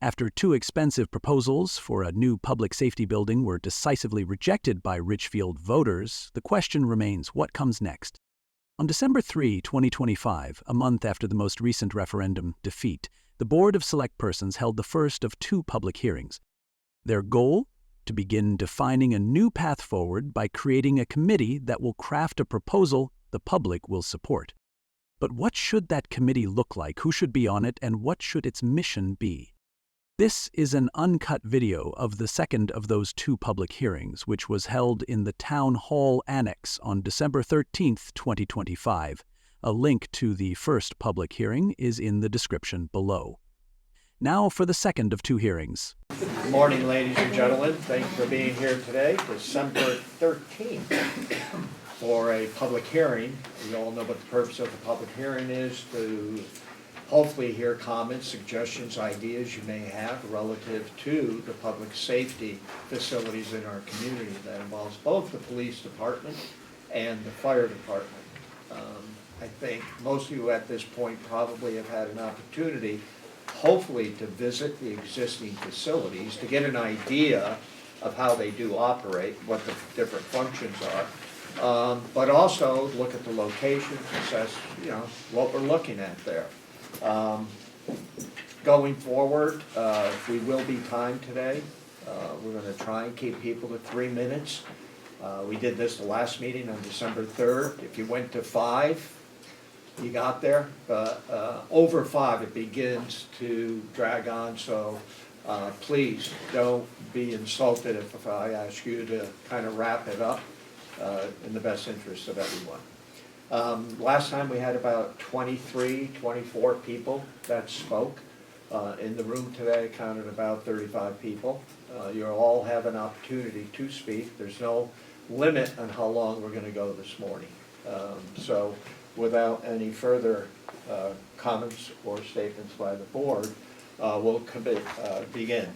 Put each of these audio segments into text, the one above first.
After two expensive proposals for a new public safety building were decisively rejected by Richfield voters, the question remains, what comes next? On December 3, 2025, a month after the most recent referendum defeat, the Board of Select Persons held the first of two public hearings. Their goal? To begin defining a new path forward by creating a committee that will craft a proposal the public will support. But what should that committee look like? Who should be on it? And what should its mission be? This is an uncut video of the second of those two public hearings, which was held in the Town Hall Annex on December 13, 2025. A link to the first public hearing is in the description below. Now for the second of two hearings. Good morning, ladies and gentlemen. Thank you for being here today, December 13th, for a public hearing. We all know what the purpose of the public hearing is, to hopefully hear comments, suggestions, ideas you may have relative to the public safety facilities in our community. That involves both the police department and the fire department. I think most of you at this point probably have had an opportunity, hopefully, to visit the existing facilities to get an idea of how they do operate, what the different functions are, but also look at the location, assess, what we're looking at there. Going forward, we will be timed today. We're going to try and keep people to 3 minutes. We did this the last meeting on December 3rd. If you went to 5, you got there. Over 5, it begins to drag on, so please don't be insulted if I ask you to kind of wrap it up in the best interest of everyone. Last time we had about 23, 24 people that spoke. In the room today counted about 35 people. You'll all have an opportunity to speak. There's no limit on how long we're going to go this morning. So without any further comments or statements by the board, we'll begin.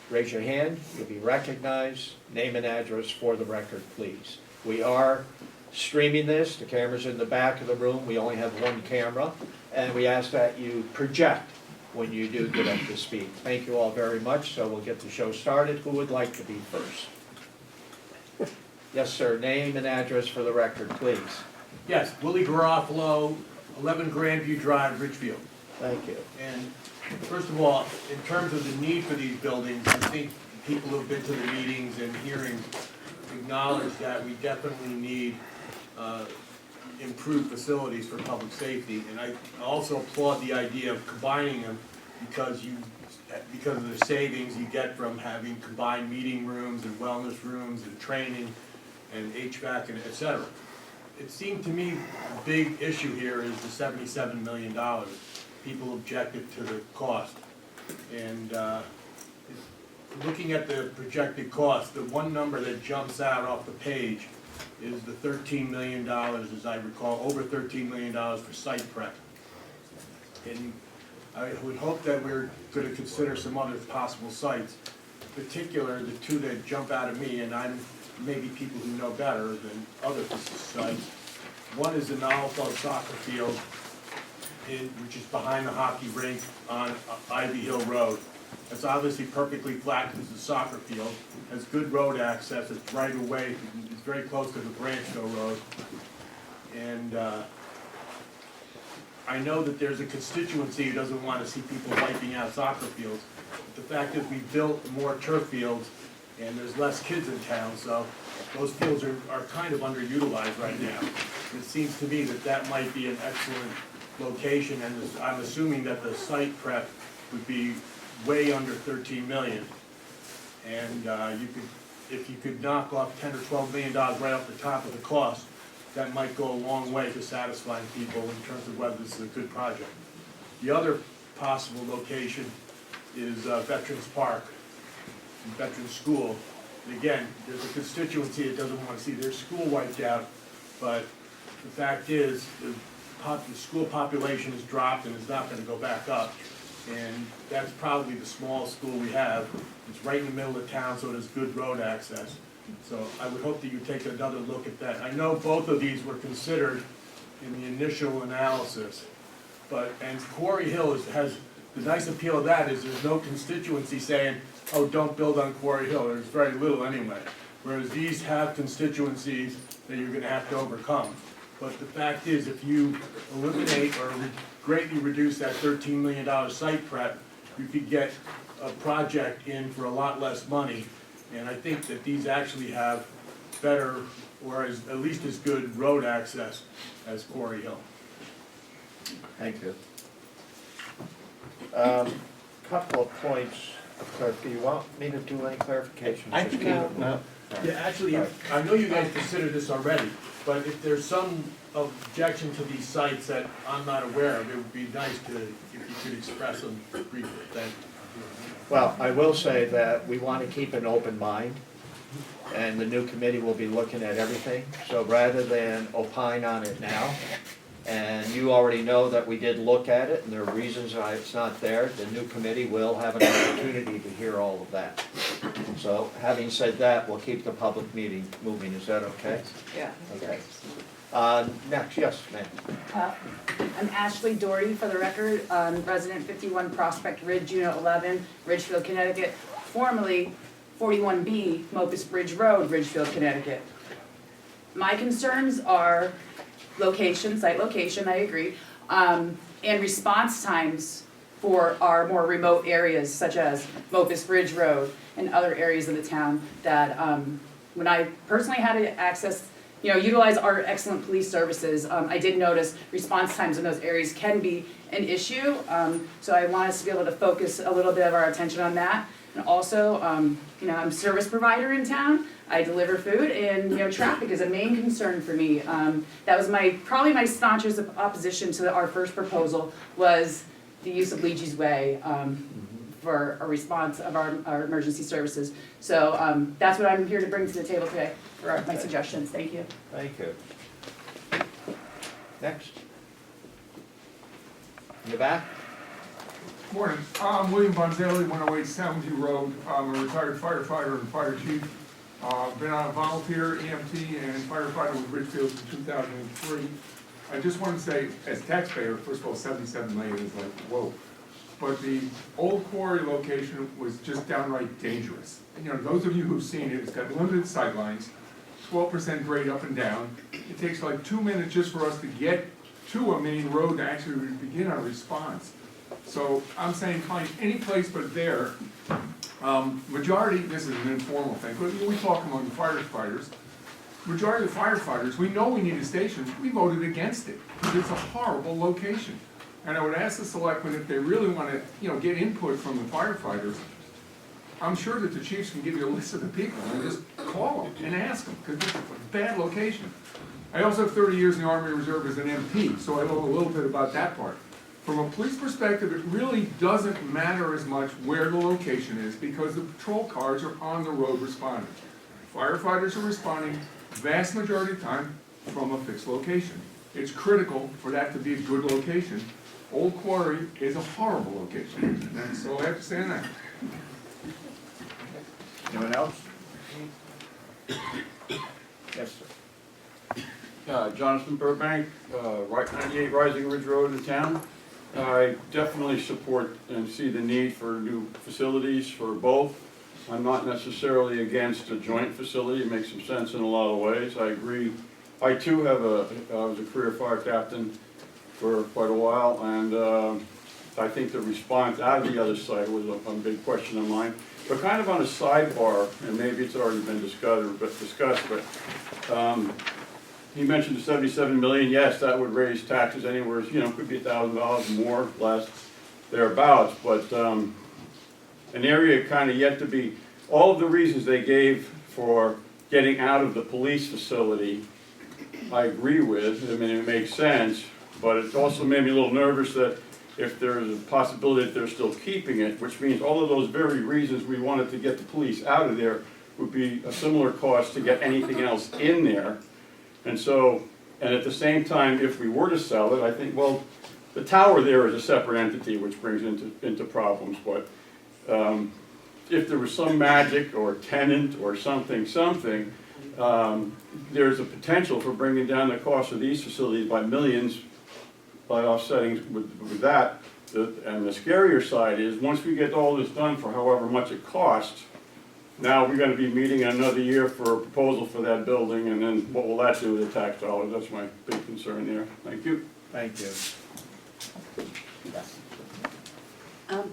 Raise your hand. You'll be recognized. Name and address for the record, please. We are streaming this. The camera's in the back of the room. We only have one camera, and we ask that you project when you do get up to speed. Thank you all very much. So we'll get the show started. Who would like to be first? Yes, sir. Name and address for the record, please. Yes, Willie Garofalo, 11 Grandview Drive, Richfield. Thank you. And first of all, in terms of the need for these buildings, I think people who have been to the meetings and hearings acknowledge that we definitely need improved facilities for public safety. And I also applaud the idea of combining them because of the savings you get from having combined meeting rooms and wellness rooms and training and HVAC and et cetera. It seemed to me the big issue here is the $77 million. People objected to the cost. And looking at the projected cost, the one number that jumps out off the page is the $13 million, as I recall, over $13 million for site prep. And I would hope that we're going to consider some other possible sites, in particular the two that jump out at me, and I'm maybe people who know better than other sites. One is the Nolfo soccer field, which is behind the hockey rink on Ivy Hill Road. It's obviously perfectly flat because it's a soccer field. Has good road access. It's right away. It's very close to the Branchville Road. And I know that there's a constituency who doesn't want to see people wiping out soccer fields. But the fact is we built more turf fields and there's less kids in town, so those fields are kind of underutilized right now. It seems to me that that might be an excellent location, and I'm assuming that the site prep would be way under $13 million. And if you could knock off $10 or $12 million right off the top of the cost, that might go a long way to satisfying people in terms of whether this is a good project. The other possible location is Veterans Park and Veterans School. And again, there's a constituency that doesn't want to see their school wiped out, but the fact is the school population has dropped and is not going to go back up. And that's probably the smallest school we have. It's right in the middle of town, so it has good road access. So I would hope that you take another look at that. I know both of these were considered in the initial analysis, and Quarry Hill has the nice appeal of that is there's no constituency saying, oh, don't build on Quarry Hill, there's very little anyway. Whereas these have constituencies that you're gonna have to overcome. But the fact is, if you eliminate or greatly reduce that $13 million site prep, you could get a project in for a lot less money. And I think that these actually have better, or at least as good road access as Quarry Hill. Thank you. Couple of points of clarification. You want me to do any clarification? I think No? Yeah, actually, I know you guys considered this already, but if there's some objection to these sites that I'm not aware of, it would be nice to, if you could express them briefly. Thank you. Well, I will say that we want to keep an open mind, and the new committee will be looking at everything. So rather than opine on it now, and you already know that we did look at it, and there are reasons why it's not there, the new committee will have an opportunity to hear all of that. So having said that, we'll keep the public meeting moving. Is that okay? Yeah. Okay. Next, yes, ma'am. I'm Ashley Doherty, for the record, resident 51 Prospect Ridge, Unit 11, Ridgefield, Connecticut, formerly 41B Mopus Bridge Road, Ridgefield, Connecticut. My concerns are location, site location, I agree, and response times for our more remote areas such as Mopus Bridge Road and other areas of the town that when I personally had to access, utilize our excellent police services, I did notice response times in those areas can be an issue. So I want us to be able to focus a little bit of our attention on that. And also, I'm a service provider in town. I deliver food, and traffic is a main concern for me. That was probably my staunchest opposition to our first proposal was the use of Leegee's Way for a response of our emergency services. So that's what I'm here to bring to the table today for my suggestions. Thank you. Thank you. Next. In the back? Morning, I'm William Bonzelli, 108 Soundview Road. I'm a retired firefighter and fire chief. Been on a volunteer EMT and firefighter with Ridgefield since 2003. I just want to say, as a taxpayer, first of all, 77 million is like, whoa. But the old quarry location was just downright dangerous. And, those of you who've seen it, it's got limited sight lines, 12% grade up and down. It takes like 2 minutes just for us to get to a main road to actually begin our response. So I'm saying find any place but there. Majority, this is an informal thing, but we talk among the firefighters. Majority of the firefighters, we know we need a station, we voted against it, because it's a horrible location. And I would ask the selectmen if they really want to, get input from the firefighters. I'm sure that the chiefs can give you a list of the people and just call them and ask them, because it's a bad location. I also have 30 years in the Army Reserve as an MP, so I know a little bit about that part. From a police perspective, it really doesn't matter as much where the location is because the patrol cars are on the road responding. Firefighters are responding vast majority of the time from a fixed location. It's critical for that to be a good location. Old Quarry is a horrible location. That's all I have to say on that. Anyone else? Yes, sir. Jonathan Burbank, 98 Rising Ridge Road in town. I definitely support and see the need for new facilities for both. I'm not necessarily against a joint facility. It makes some sense in a lot of ways. I agree. I too I was a career fire captain for quite a while, and I think the response out of the other side was a big question of mine. But kind of on a sidebar, and maybe it's already been discussed, but he mentioned the 77 million. Yes, that would raise taxes anywhere, could be $1,000 more, less, thereabouts. But an area kind of yet to be, all of the reasons they gave for getting out of the police facility, I agree with. I mean, it makes sense, but it also made me a little nervous that if there's a possibility that they're still keeping it, which means all of those very reasons we wanted to get the police out of there would be a similar cost to get anything else in there. And so, and at the same time, if we were to sell it, I think, well, the tower there is a separate entity, which brings into problems. But if there was some magic or tenant or something, there's a potential for bringing down the cost of these facilities by millions by offsetting with that. And the scarier side is, once we get all this done for however much it costs, now we're gonna be meeting in another year for a proposal for that building, and then what will that do with the tax dollars? That's my big concern there. Thank you. Thank you.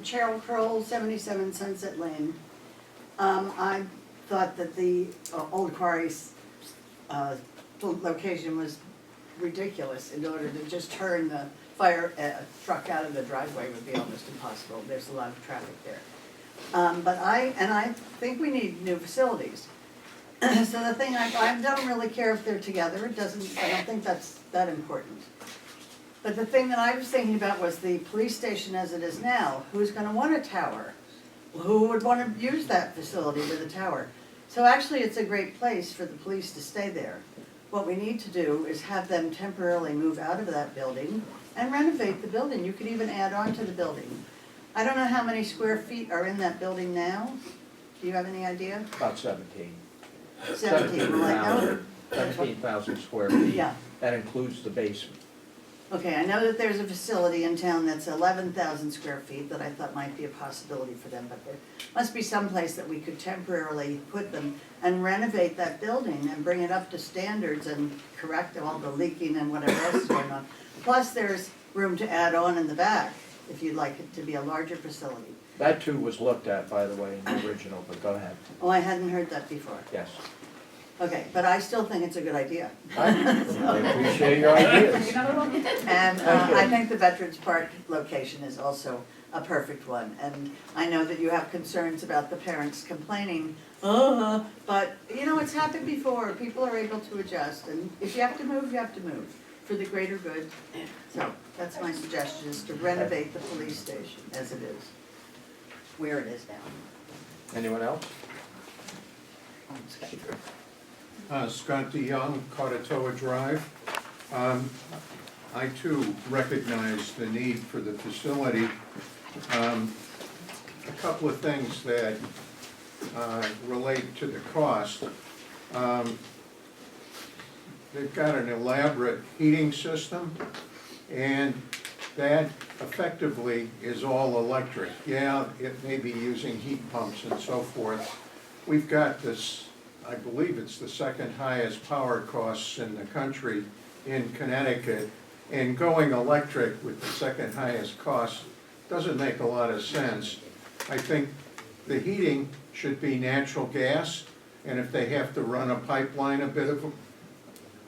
Cheryl Kroll, 77 Sunset Lane. I thought that the old quarry's location was ridiculous. In order to just turn the fire truck out of the driveway would be almost impossible. There's a lot of traffic there. But I think we need new facilities. So the thing, I don't really care if they're together. I don't think that's that important. But the thing that I was thinking about was the police station as it is now. Who's gonna want a tower? Who would wanna use that facility with a tower? So actually, it's a great place for the police to stay there. What we need to do is have them temporarily move out of that building and renovate the building. You could even add on to the building. I don't know how many square feet are in that building now. Do you have any idea? About 17. 17, well, I know. 17,000 square feet. Yeah. That includes the basement. Okay, I know that there's a facility in town that's 11,000 square feet that I thought might be a possibility for them, but there must be some place that we could temporarily put them and renovate that building and bring it up to standards and correct all the leaking and whatever else is going on. Plus, there's room to add on in the back if you'd like it to be a larger facility. That too was looked at, by the way, in the original, but go ahead. Oh, I hadn't heard that before. Yes. Okay, but I still think it's a good idea. I appreciate your ideas. Another one? And Thank you. I think the Veterans Park location is also a perfect one. And I know that you have concerns about the parents complaining, but you know, it's happened before. People are able to adjust, and if you have to move, you have to move for the greater good. So that's my suggestion, is to renovate the police station as it is, where it is now. Anyone else? Scott DeYoung, Cartatoa Drive. I too recognize the need for the facility. A couple of things that relate to the cost. They've got an elaborate heating system, and that effectively is all electric. Yeah, it may be using heat pumps and so forth. We've got this, I believe it's the second highest power costs in the country in Connecticut, and going electric with the second highest cost doesn't make a lot of sense. I think the heating should be natural gas, and if they have to run a pipeline, a bit of a,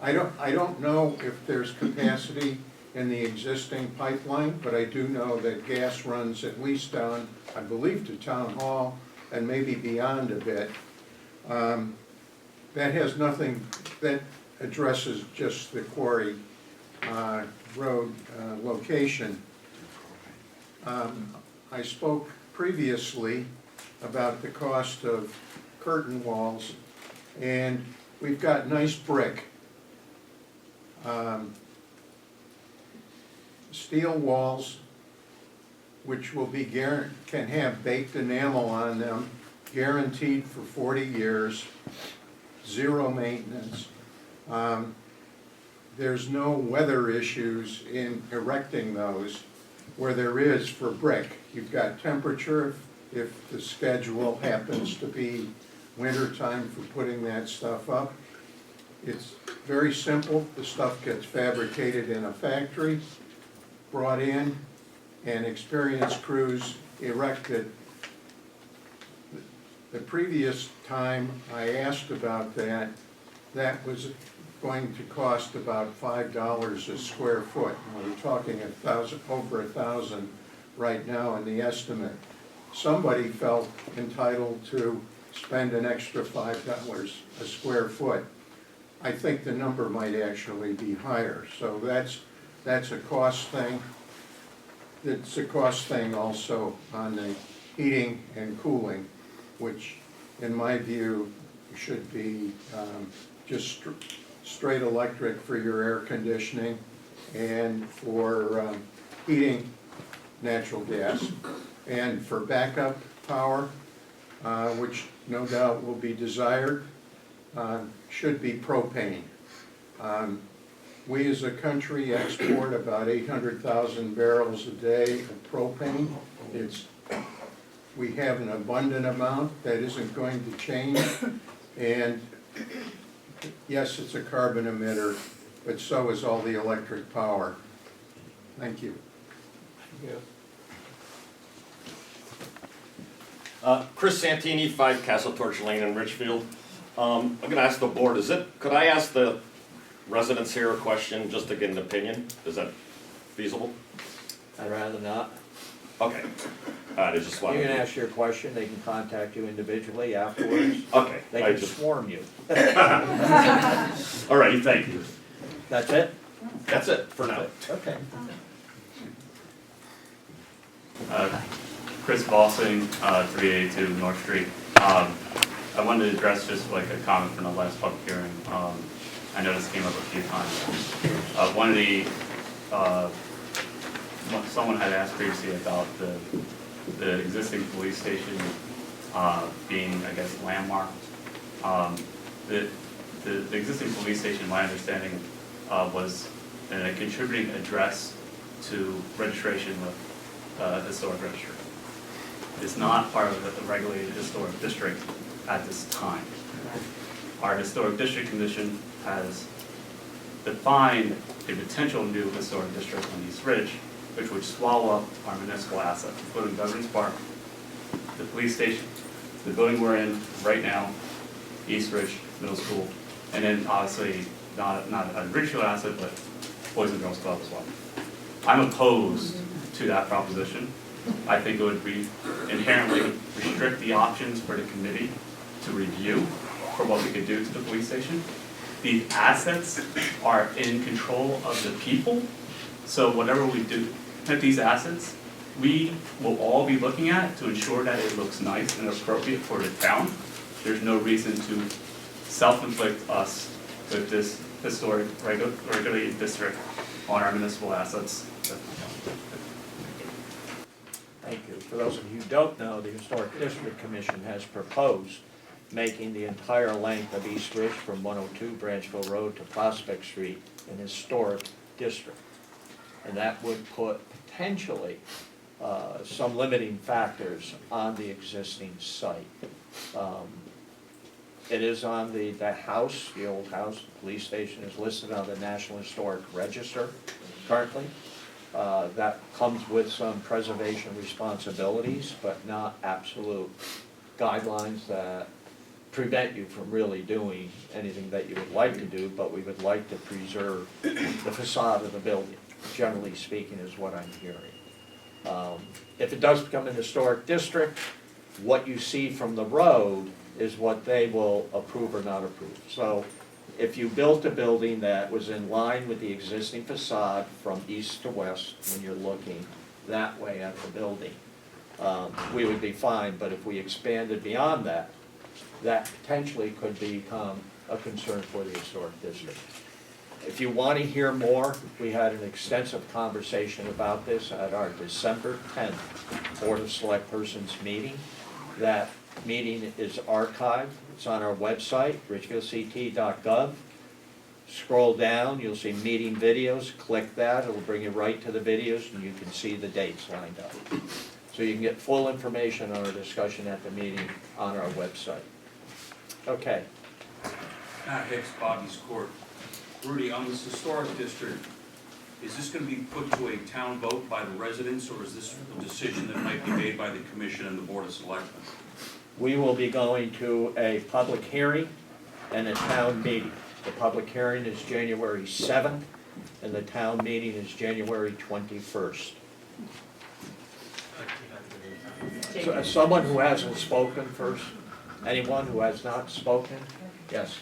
I don't know if there's capacity in the existing pipeline, but I do know that gas runs at least down, I believe, to Town Hall and maybe beyond a bit. That has nothing, that addresses just the quarry road location. I spoke previously about the cost of curtain walls, and we've got nice brick. Steel walls, which will be can have baked enamel on them, guaranteed for 40 years, zero maintenance. There's no weather issues in erecting those, where there is for brick. You've got temperature if the schedule happens to be winter time for putting that stuff up. It's very simple. The stuff gets fabricated in a factory, brought in, and experienced crews erect it. The previous time I asked about that, that was going to cost about $5 a square foot. Now, we're talking over $1,000 right now in the estimate. Somebody felt entitled to spend an extra $5 a square foot. I think the number might actually be higher. So that's a cost thing. It's a cost thing also on the heating and cooling, which in my view should be just straight electric for your air conditioning, and for heating, natural gas, and for backup power, which no doubt will be desired, should be propane. We as a country export about 800,000 barrels a day of propane. We have an abundant amount that isn't going to change. And yes, it's a carbon emitter, but so is all the electric power. Thank you. Chris Santini, 5 Castle Torch Lane in Richfield. I'm gonna ask the board, could I ask the residents here a question just to get an opinion? Is that feasible? I'd rather not. Okay. I just You wanted can to. ask your question, they can contact you individually afterwards. Okay. They I can just. swarm you. All right, thank you. That's it? That's it for now. Okay. Chris Balsing, 382 North Street. I wanted to address just like a comment from the last public hearing. I know this came up a few times. One of the, someone had asked previously about the existing police station being, I guess, landmarked. The existing police station, my understanding, was a contributing address to registration with historic registry. It's not part of the regulated historic district at this time. Our historic district commission has defined a potential new historic district on East Ridge, which would swallow up our municipal assets, including Veterans Park, the police station, the building we're in right now, East Ridge Middle School, and then obviously not a Ridgefield asset, but Boys and Girls Club as well. I'm opposed to that proposition. I think it would be inherently restrict the options for the committee to review for what we could do to the police station. These assets are in control of the people, so whatever we do with these assets, we will all be looking at to ensure that it looks nice and appropriate for the town. There's no reason to self-inflict us with this historic regulated district on our municipal assets. Thank you. For those of you who don't know, the Historic District Commission has proposed making the entire length of East Ridge from 102 Branchville Road to Prospect Street an historic district. And that would put potentially some limiting factors on the existing site. It is on the house, the old house, the police station is listed on the National Historic Register currently. That comes with some preservation responsibilities, but not absolute guidelines that prevent you from really doing anything that you would like to do, but we would like to preserve the facade of the building, generally speaking, is what I'm hearing. If it does become an historic district, what you see from the road is what they will approve or not approve. So if you built a building that was in line with the existing facade from east to west, when you're looking that way at the building, we would be fine. But if we expanded beyond that, that potentially could become a concern for the historic district. If you want to hear more, we had an extensive conversation about this at our December 10th Board of Select Persons meeting. That meeting is archived. It's on our website, richfieldct.gov. Scroll down, you'll see meeting videos. Click that, it'll bring you right to the videos, and you can see the dates lined up. So you can get full information on our discussion at the meeting on our website. Okay. Matt Hicks, Bobby's Court. Rudy, on this historic district, is this going to be put to a town vote by the residents, or is this a decision that might be made by the commission and the Board of Selectmen? We will be going to a public hearing and a town meeting. The public hearing is January 7th, and the town meeting is January 21st. So, someone who hasn't spoken first? Anyone who has not spoken? Yes.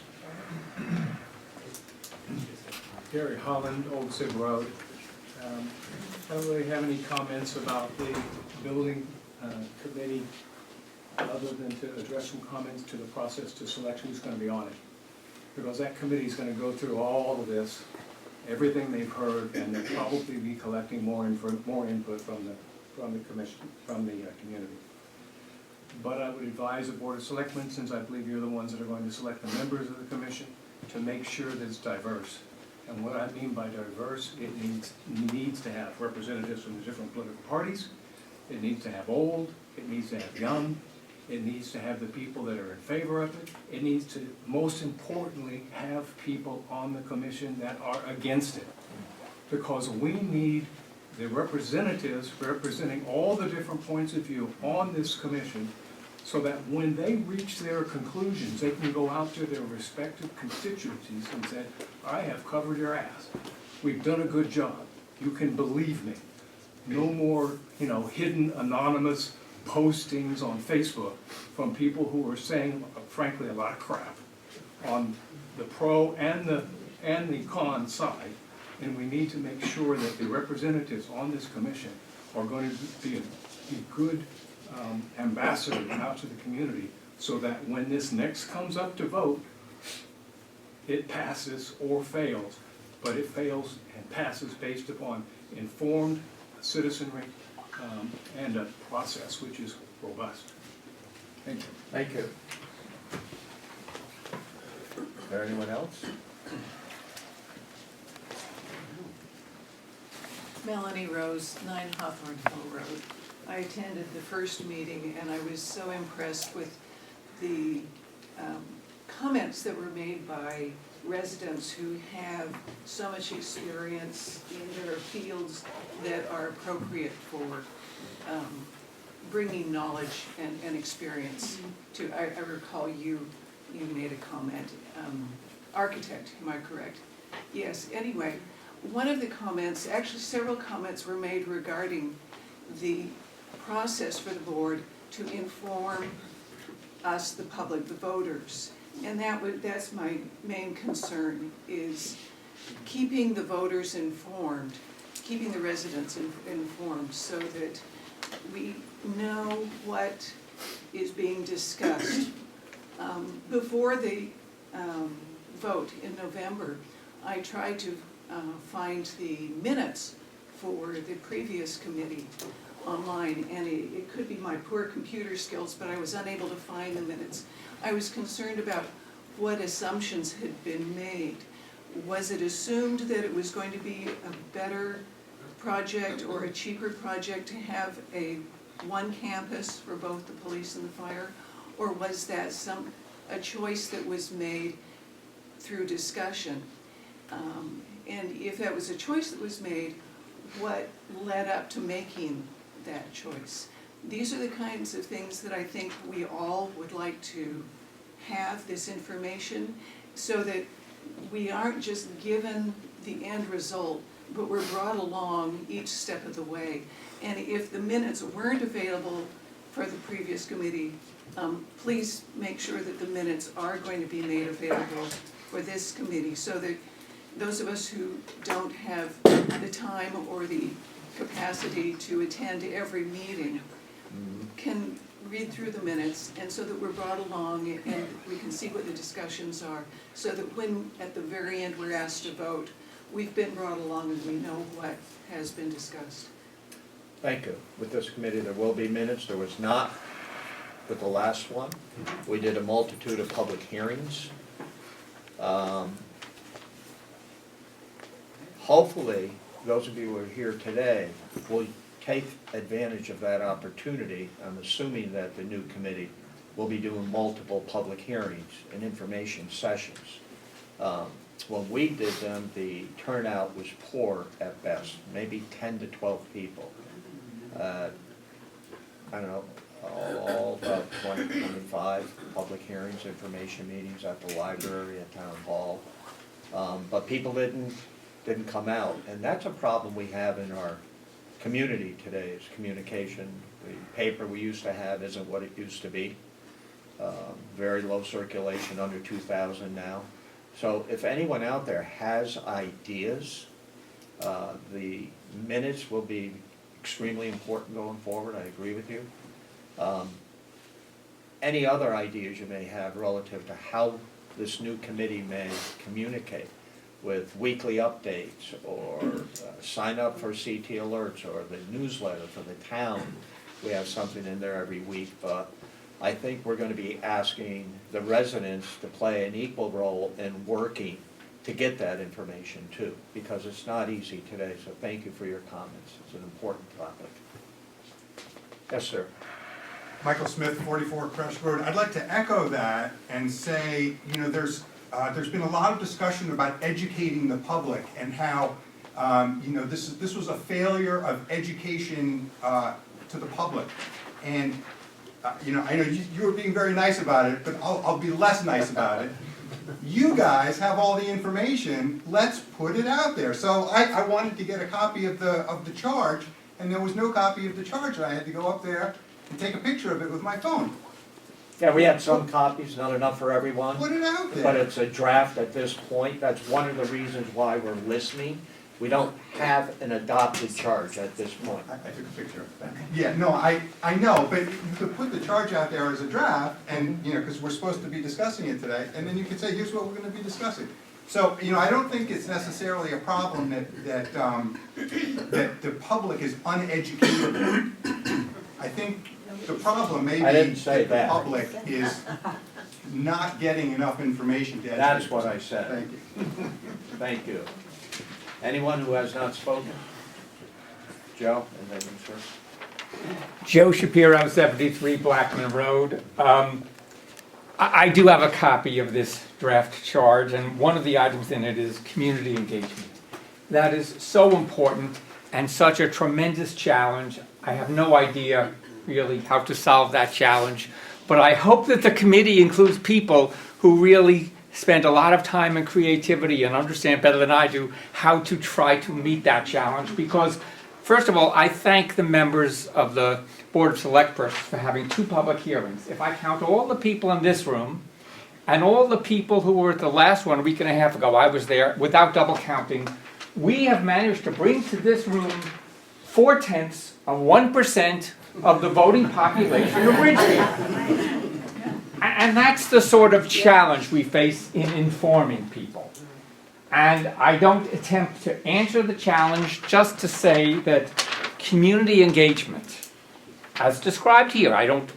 Gary Holland, Old Sig Road. I don't really have any comments about the building committee, other than to address some comments to the process to selection who's going to be on it. Because that committee is going to go through all of this, everything they've heard, and they'll probably be collecting more input from the commission, from the community. But I would advise the Board of Selectmen, since I believe you're the ones that are going to select the members of the commission, to make sure that it's diverse. And what I mean by diverse, it needs to have representatives from the different political parties. It needs to have old, it needs to have young, it needs to have the people that are in favor of it. It needs to, most importantly, have people on the commission that are against it. Because we need the representatives representing all the different points of view on this commission, so that when they reach their conclusions, they can go out to their respective constituencies and say, I have covered your ass. We've done a good job. You can believe me. No more, hidden anonymous postings on Facebook from people who are saying, frankly, a lot of crap on the pro and the con side. And we need to make sure that the representatives on this commission are going to be good ambassadors out to the community, so that when this next comes up to vote, it passes or fails, but it fails and passes based upon informed citizenry and a process which is robust. Thank you. Thank you. Is there anyone else? Melanie Rose, 9 Hawthorne Hill Road. I attended the first meeting and I was so impressed with the comments that were made by residents who have so much experience in their fields that are appropriate for bringing knowledge and experience to. I recall you made a comment, architect, am I correct? Yes, anyway, one of the comments, actually several comments were made regarding the process for the board to inform us, the public, the voters. And that's my main concern, is keeping the voters informed, keeping the residents informed, so that we know what is being discussed. Before the vote in November, I tried to find the minutes for the previous committee online, and it could be my poor computer skills, but I was unable to find the minutes. I was concerned about what assumptions had been made. Was it assumed that it was going to be a better project or a cheaper project to have one campus for both the police and the fire? Or was that a choice that was made through discussion? And if that was a choice that was made, what led up to making that choice? These are the kinds of things that I think we all would like to have, this information, so that we aren't just given the end result, but we're brought along each step of the way. And if the minutes weren't available for the previous committee, please make sure that the minutes are going to be made available for this committee, so that those of us who don't have the time or the capacity to attend every meeting can read through the minutes, and so that we're brought along and we can see what the discussions are, so that when at the very end we're asked to vote, we've been brought along and we know what has been discussed. Thank you. With this committee, there will be minutes. There was not with the last one. We did a multitude of public hearings. Hopefully, those of you who are here today will take advantage of that opportunity. I'm assuming that the new committee will be doing multiple public hearings and information sessions. When we did them, the turnout was poor at best, maybe 10 to 12 people. I don't know, all about 20, 25 public hearings, information meetings at the library, at town hall. But people didn't come out, and that's a problem we have in our community today, is communication. The paper we used to have isn't what it used to be. Very low circulation, under 2,000 now. So if anyone out there has ideas, the minutes will be extremely important going forward. I agree with you. Any other ideas you may have relative to how this new committee may communicate, with weekly updates, or sign up for CT alerts, or the newsletter for the town. We have something in there every week, but I think we're going to be asking the residents to play an equal role in working to get that information too, because it's not easy today, so thank you for your comments. It's an important topic. Yes, sir. Michael Smith, 44 Crush Road. I'd like to echo that and say, there's been a lot of discussion about educating the public and how, this was a failure of education to the public. And, I know you were being very nice about it, but I'll be less nice about it. You guys have all the information, let's put it out there. So I wanted to get a copy of the charge, and there was no copy of the charge, and I had to go up there and take a picture of it with my phone. Yeah, we have some copies, not enough for everyone. Put it out there. But it's a draft at this point. That's one of the reasons why we're listening. We don't have an adopted charge at this point. I took a picture of that. Yeah, no, I know, but you could put the charge out there as a draft, and, because we're supposed to be discussing it today, and then you could say, here's what we're gonna be discussing. So, I don't think it's necessarily a problem that the public is uneducated. I think the problem may be I didn't say that the that. public is not getting enough information to educate. That's what I said. Thank you. Thank you. Anyone who has not spoken? Joe, and then you, sir. Joe Shapiro, 73 Blackman Road. I do have a copy of this draft charge, and one of the items in it is community engagement. That is so important and such a tremendous challenge. I have no idea really how to solve that challenge, but I hope that the committee includes people who really spend a lot of time and creativity and understand better than I do how to try to meet that challenge. Because, first of all, I thank the members of the Board of Selectors for having 2 public hearings. If I count all the people in this room and all the people who were at the last one a week and a half ago, I was there, without double counting, we have managed to bring to this room 0.4% of the voting population of Ridgefield. And that's the sort of challenge we face in informing people. And I don't attempt to answer the challenge, just to say that community engagement, as described here, I don't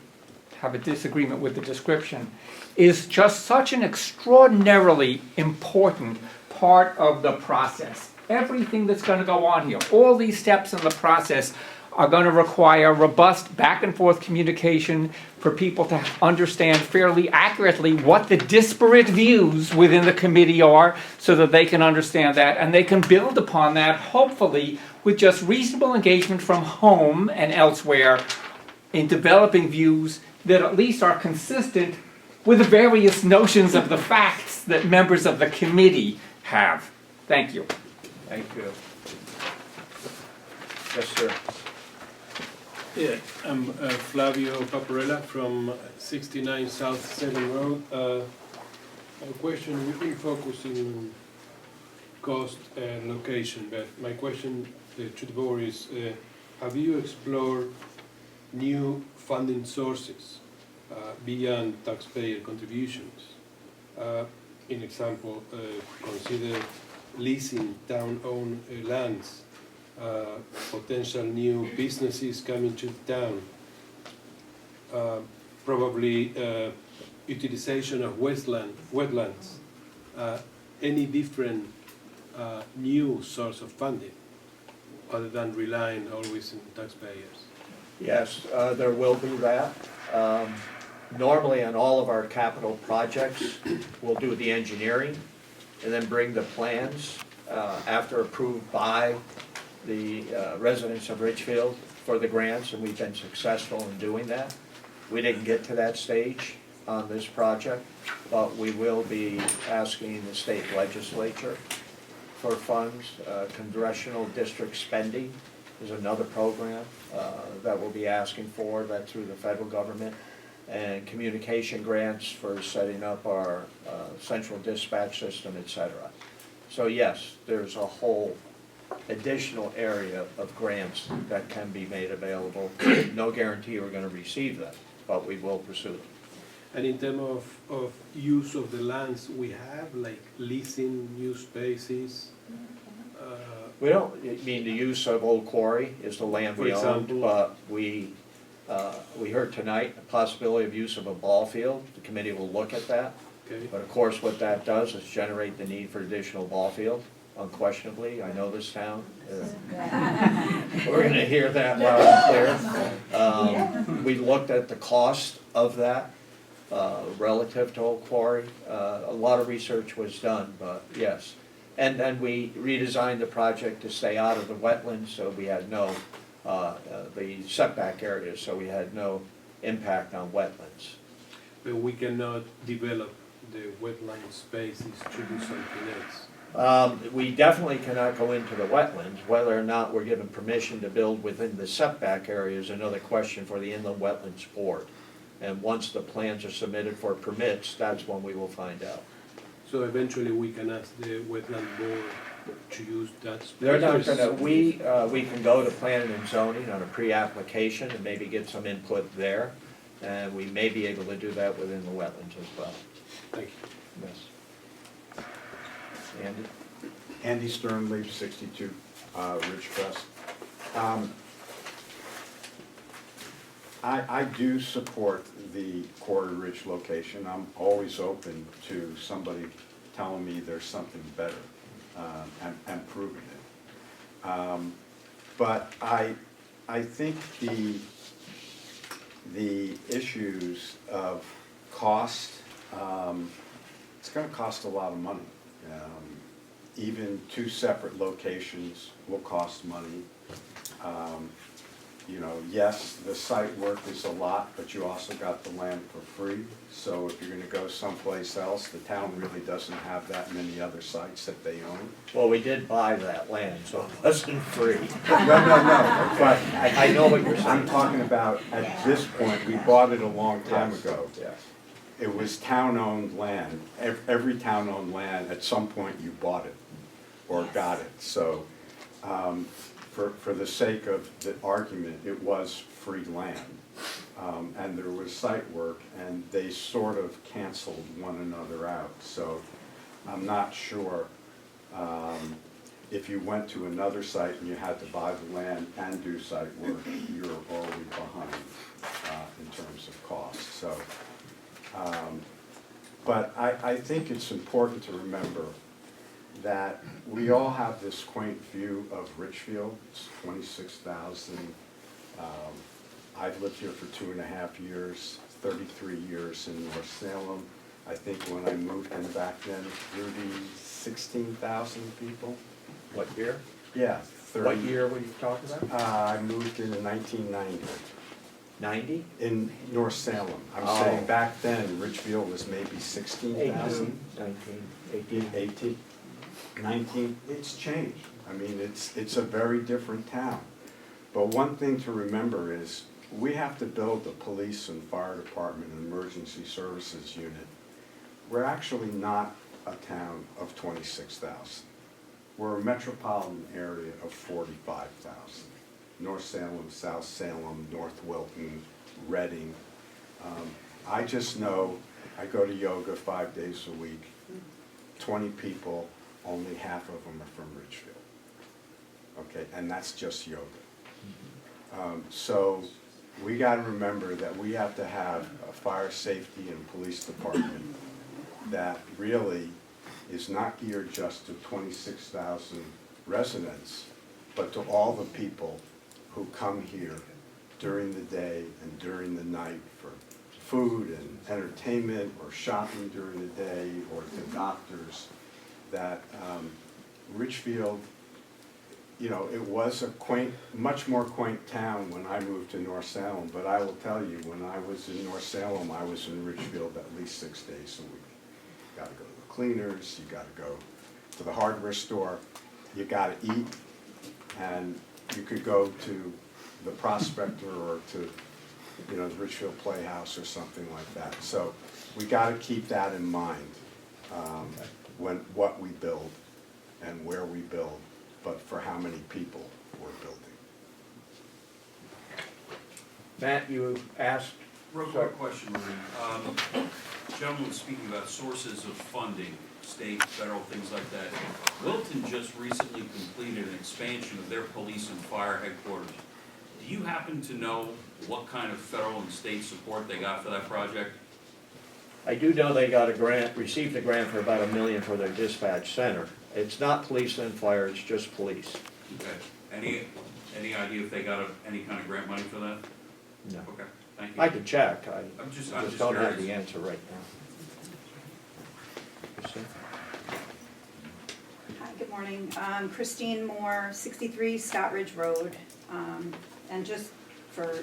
have a disagreement with the description, is just such an extraordinarily important part of the process. Everything that's going to go on here, all these steps in the process are going to require robust back and forth communication for people to understand fairly accurately what the disparate views within the committee are, so that they can understand that, and they can build upon that, hopefully, with just reasonable engagement from home and elsewhere in developing views that at least are consistent with the various notions of the facts that members of the committee have. Thank you. Thank you. Yes, sir. Yeah, I'm Flavio Paparella from 69 South Salem Road. A question, we've been focusing on cost and location, but my question to the board is, have you explored new funding sources beyond taxpayer contributions? In example, consider leasing town-owned lands, potential new businesses coming to town, probably utilization of wetlands, any different new source of funding other than relying always on taxpayers? Yes, there will be that. Normally on all of our capital projects, we'll do the engineering and then bring the plans after approved by the residents of Ridgefield for the grants, and we've been successful in doing that. We didn't get to that stage on this project, but we will be asking the state legislature for funds. Congressional district spending is another program that we'll be asking for, that through the federal government, and communication grants for setting up our central dispatch system, etc. So yes, there's a whole additional area of grants that can be made available. No guarantee we're going to receive them, but we will pursue them. And in terms of use of the lands we have, like leasing new spaces? We don't, I mean, the use of Old Quarry is the land we owned, but we heard tonight the possibility of use of a ball field. The committee will look at that. Okay. But of course, what that does is generate the need for additional ball field, unquestionably. I know this town. We're gonna hear that loud and clear. We looked at the cost of that relative to Old Quarry. A lot of research was done, but yes. And then we redesigned the project to stay out of the wetlands, so we had no, the setback areas, so we had no impact on wetlands. But we cannot develop the wetland spaces to do something else. We definitely cannot go into the wetlands. Whether or not we're given permission to build within the setback area is another question for the Inland Wetlands Board. And once the plans are submitted for permits, that's when we will find out. So eventually we can ask the wetland board to use that space. They're not gonna, we can go to planning and zoning on a pre-application and maybe get some input there. And we may be able to do that within the wetlands as well. Thank you. Yes. Andy? Andy Sternleaf, 62 Ridgecrest. I do support the Quarry Ridge location. I'm always open to somebody telling me there's something better and proving it. But I think the issues of cost, it's going to cost a lot of money. Even two separate locations will cost money. You know, yes, the site work is a lot, but you also got the land for free. So if you're gonna go someplace else, the town really doesn't have that many other sites that they own. Well, we did buy that land, so it wasn't free. No, but I know what you're saying. I'm talking about, at this point, we bought it a long time Yes, ago. yes. It was town-owned land. Every town-owned land, at some point you bought it or got it. So, for the sake of the argument, it was free land. And there was site work, and they sort of canceled one another out. So I'm not sure if you went to another site and you had to buy the land and do site work, you're already behind in terms of cost. So, but I think it's important to remember that we all have this quaint view of Richfield. It's 26,000. I've lived here for 2.5 years, 33 years in North Salem. I think when I moved in back then, Rudy, 16,000 people. What year? Yeah, 30. What year were you talking about? I moved in 1990 90? in North Salem. I'm Oh. saying back then, Richfield was maybe 16,000. 19, 18. 18, 19, it's changed. I mean, it's a very different town. But one thing to remember is, we have to build the police and fire department and emergency services unit. We're actually not a town of 26,000. We're a metropolitan area of 45,000. North Salem, South Salem, North Wilton, Reading. I just know, I go to yoga 5 days a week, 20 people, only half of them are from Ridgefield. Okay, and that's just yoga. So we got to remember that we have to have a fire safety and police department that really is not geared just to 26,000 residents, but to all the people who come here during the day and during the night for food and entertainment or shopping during the day or to doctors. That Richfield, you know, it was a quaint, much more quaint town when I moved to North Salem, but I will tell you, when I was in North Salem, I was in Richfield at least 6 days a week. You gotta go to the cleaners, you gotta go to the hardware store, you gotta eat, and you could go to the Prospector or to, you know, the Richfield Playhouse or something like that. So we gotta keep that in mind when what we build and where we build, but for how many people we're building. Matt, you asked? Real quick question, Rudy. Gentleman was speaking about sources of funding, state, federal, things like that. Wilton just recently completed an expansion of their police and fire headquarters. Do you happen to know what kind of federal and state support they got for that project? I do know they got a grant, received a grant for about $1 million for their dispatch center. It's not police and fire, it's just police. Okay. Any idea if they got any kind of grant money for that? No. Okay, thank you. I could check, I I'm just just don't have curious. the answer right now. Hi, good morning. Christine Moore, 63 Scott Ridge Road. And just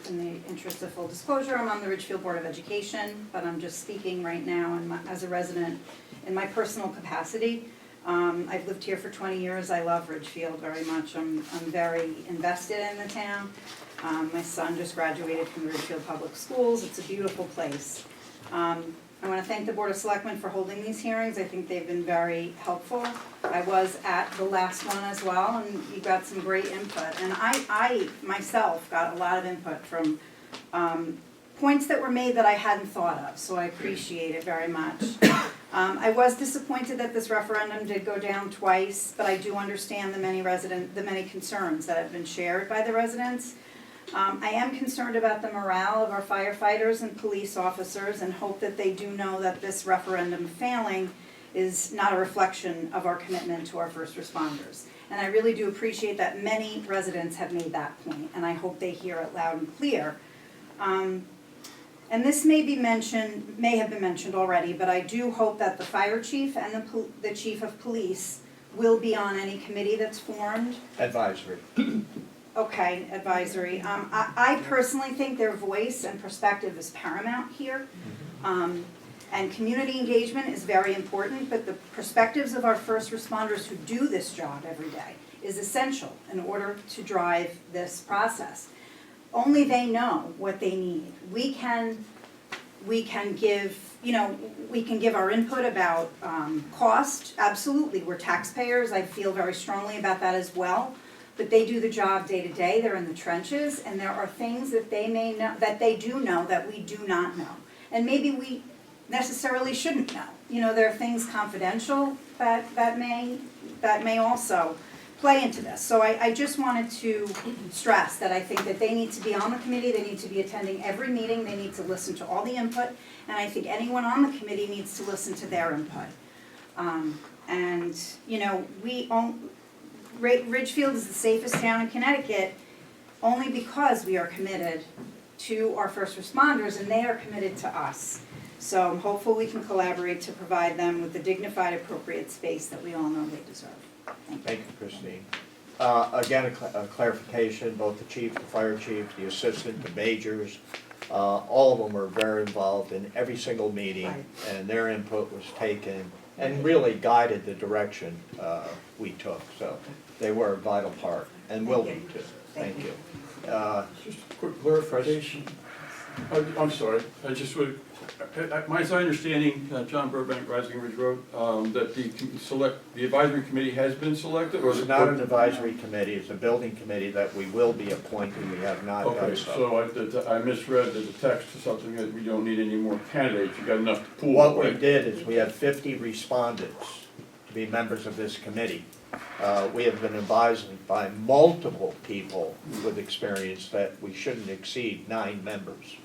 in the interest of full disclosure, I'm on the Ridgefield Board of Education, but I'm just speaking right now as a resident in my personal capacity. I've lived here for 20 years. I love Ridgefield very much. I'm very invested in the town. My son just graduated from the Ridgefield Public Schools. It's a beautiful place. I want to thank the Board of Selectmen for holding these hearings. I think they've been very helpful. I was at the last one as well, and you got some great input. And I myself got a lot of input from points that were made that I hadn't thought of, so I appreciate it very much. I was disappointed that this referendum did go down twice, but I do understand the many concerns that have been shared by the residents. I am concerned about the morale of our firefighters and police officers and hope that they do know that this referendum failing is not a reflection of our commitment to our first responders. And I really do appreciate that many residents have made that point, and I hope they hear it loud and clear. And this may have been mentioned already, but I do hope that the fire chief and the chief of police will be on any committee that's formed. Advisory. Okay, advisory. I personally think their voice and perspective is paramount here. And community engagement is very important, but the perspectives of our first responders who do this job every day is essential in order to drive this process. Only they know what they need. We can give, we can give our input about cost, absolutely, we're taxpayers, I feel very strongly about that as well. But they do the job day to day, they're in the trenches, and there are things that they may know, that they do know that we do not know. And maybe we necessarily shouldn't know. There are things confidential that may also play into this. So I just wanted to stress that I think that they need to be on the committee, they need to be attending every meeting, they need to listen to all the input, and I think anyone on the committee needs to listen to their input. Ridgefield is the safest town in Connecticut only because we are committed to our first responders and they are committed to us. So I'm hopeful we can collaborate to provide them with the dignified, appropriate space that we all know they deserve. Thank you, Christine. Again, a clarification, both the chief, the fire chief, the assistant, the majors, all of them were very involved in every single meeting, and their input was taken and really guided the direction we took. So they were a vital part, and will be too. Thank you. Just a quick clarification. I'm sorry, I just would, my understanding, John Burbank, Rising Ridge Road, that the advisory committee has been selected? Or It's not an advisory committee, it's a building committee that we will be appointing, we have not done Okay, so I misread the text to something that we don't need any more candidates, you got enough to pool. What we did is we had 50 respondents to be members of this committee. We have been advised by multiple people with experience that we shouldn't exceed 9 members.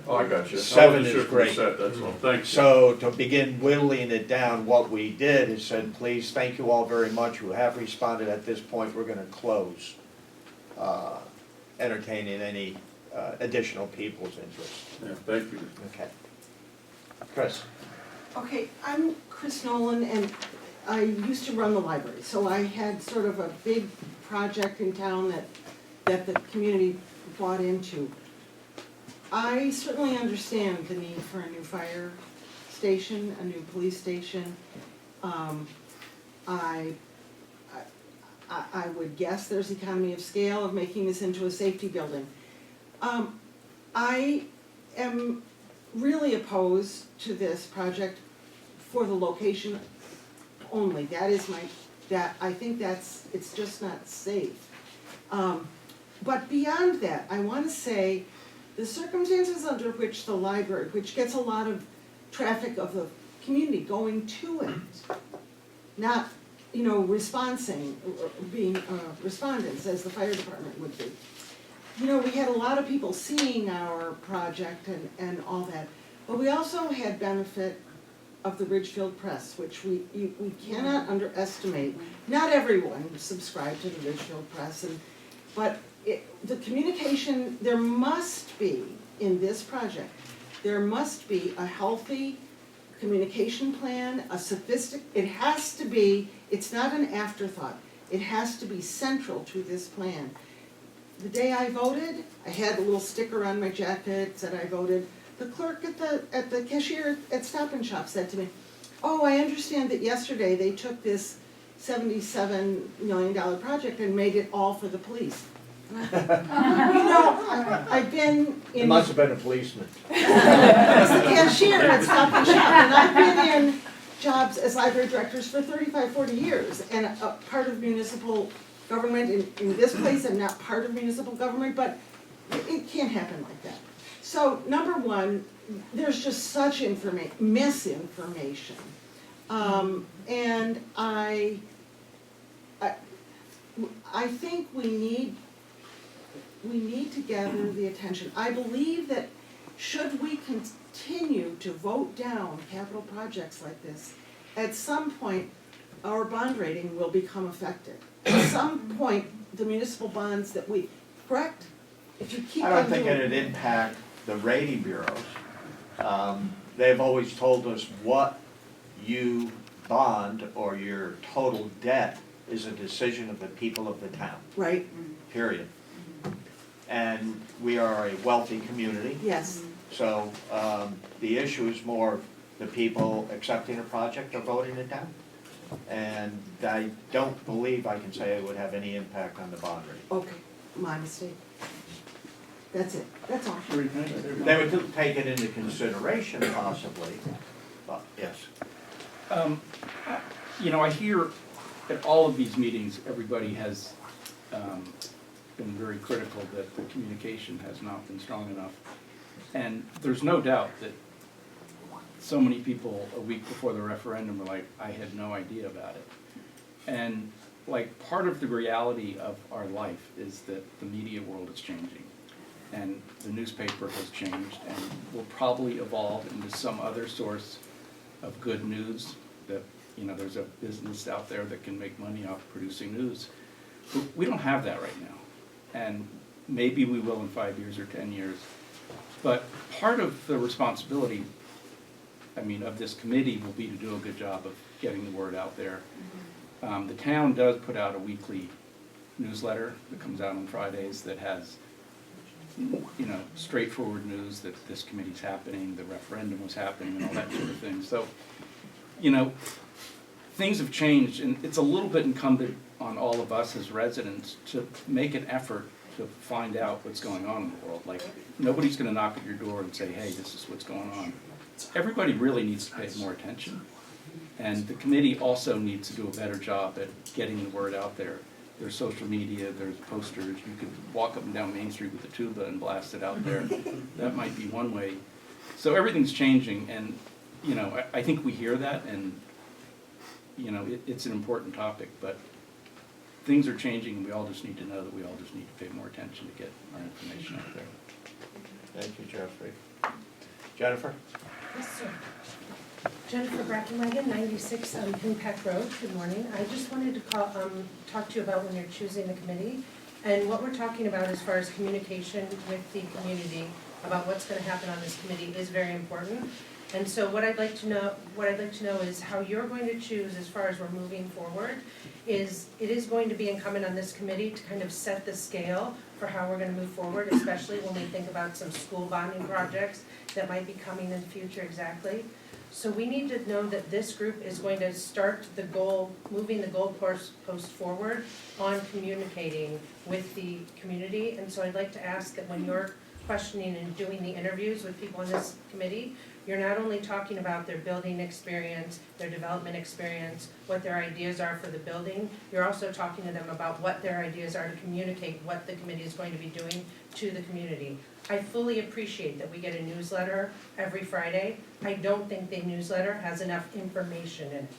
Oh, I got you. 7 is great. That's all, thank you. So to begin whittling it down, what we did is said, please, thank you all very much who have responded. At this point, we're gonna close entertaining any additional people's interest. Yeah, thank you. Okay. Chris. Okay, I'm Chris Nolan, and I used to run the library, so I had sort of a big project in town that the community bought into. I certainly understand the need for a new fire station, a new police station. I would guess there's economy of scale of making this into a safety building. I am really opposed to this project for the location only. I think it's just not safe. But beyond that, I want to say the circumstances under which the library, which gets a lot of traffic of the community going to it, not, being respondents as the fire department would be. We had a lot of people seeing our project and all that, But we also had benefit of the Ridgefield Press, which we cannot underestimate. Not everyone subscribed to the Ridgefield Press, but the communication, there must be, in this project, there must be a healthy communication plan, it has to be, it's not an afterthought, it has to be central to this plan. The day I voted, I had a little sticker on my jacket, said I voted. The clerk at the cashier at Stop and Shop said to me, "Oh, I understand that yesterday they took this $77 million project and made it all for the police." And I thought, I've been in. It must have been a policeman. It's the cashier at Stop and Shop, and I've been in jobs as library directors for 35, 40 years, and a part of municipal government in this place. I'm not part of municipal government, but it can't happen like that. So, number one, there's just such misinformation. And I think we need to gather the attention. I believe that should we continue to vote down capital projects like this, at some point, our bond rating will become affected. At some point, the municipal bonds that correct? If you keep I on don't think doing. it'd impact the rating bureaus. They've always told us what you bond or your total debt is a decision of the people of the town. Right. Period. And we are a wealthy community. Yes. So the issue is more the people accepting a project or voting it down. And I don't believe I can say it would have any impact on the bond rating. Okay, my mistake. That's it, that's all. They would take it into consideration possibly, but yes. You know, I hear at all of these meetings, everybody has been very critical that the communication has not been strong enough. And there's no doubt that so many people a week before the referendum were like, I had no idea about it. And like part of the reality of our life is that the media world is changing. And the newspaper has changed and will probably evolve into some other source of good news that, you know, there's a business out there that can make money off producing news. But we don't have that right now. And maybe we will in 5 years or 10 years. But part of the responsibility, I mean, of this committee will be to do a good job of getting the word out there. The town does put out a weekly newsletter that comes out on Fridays that has, you know, straightforward news that this committee's happening, the referendum was happening, and all that sort of thing. So, you know, things have changed, and it's a little bit incumbent on all of us as residents to make an effort to find out what's going on in the world. Like, nobody's gonna knock at your door and say, hey, this is what's going on. Everybody really needs to pay more attention. And the committee also needs to do a better job at getting the word out there. There's social media, there's posters, you could walk up and down Main Street with a tuba and blast it out there. That might be one way. So everything's changing, and, you know, I think we hear that, and, you know, it's an important topic, but things are changing, and we all just need to know that we all just need to pay more attention to get our information out there. Thank you, Jeffrey. Jennifer? Yes, sir. Jennifer Brackenwagon, 96 Pinpack Road. Good morning. I just wanted to talk to you about when you're choosing the committee, and what we're talking about as far as communication with the community about what's going to happen on this committee is very important. And so what I'd like to know is how you're going to choose as far as we're moving forward. It is going to be incumbent on this committee to kind of set the scale for how we're going to move forward, especially when we think about some school bonding projects that might be coming in the future exactly. So we need to know that this group is going to start moving the goalpost forward on communicating with the community. And so I'd like to ask that when you're questioning and doing the interviews with people in this committee, you're not only talking about their building experience, their development experience, what their ideas are for the building, you're also talking to them about what their ideas are to communicate what the committee is going to be doing to the community. I fully appreciate that we get a newsletter every Friday. I don't think the newsletter has enough information in it.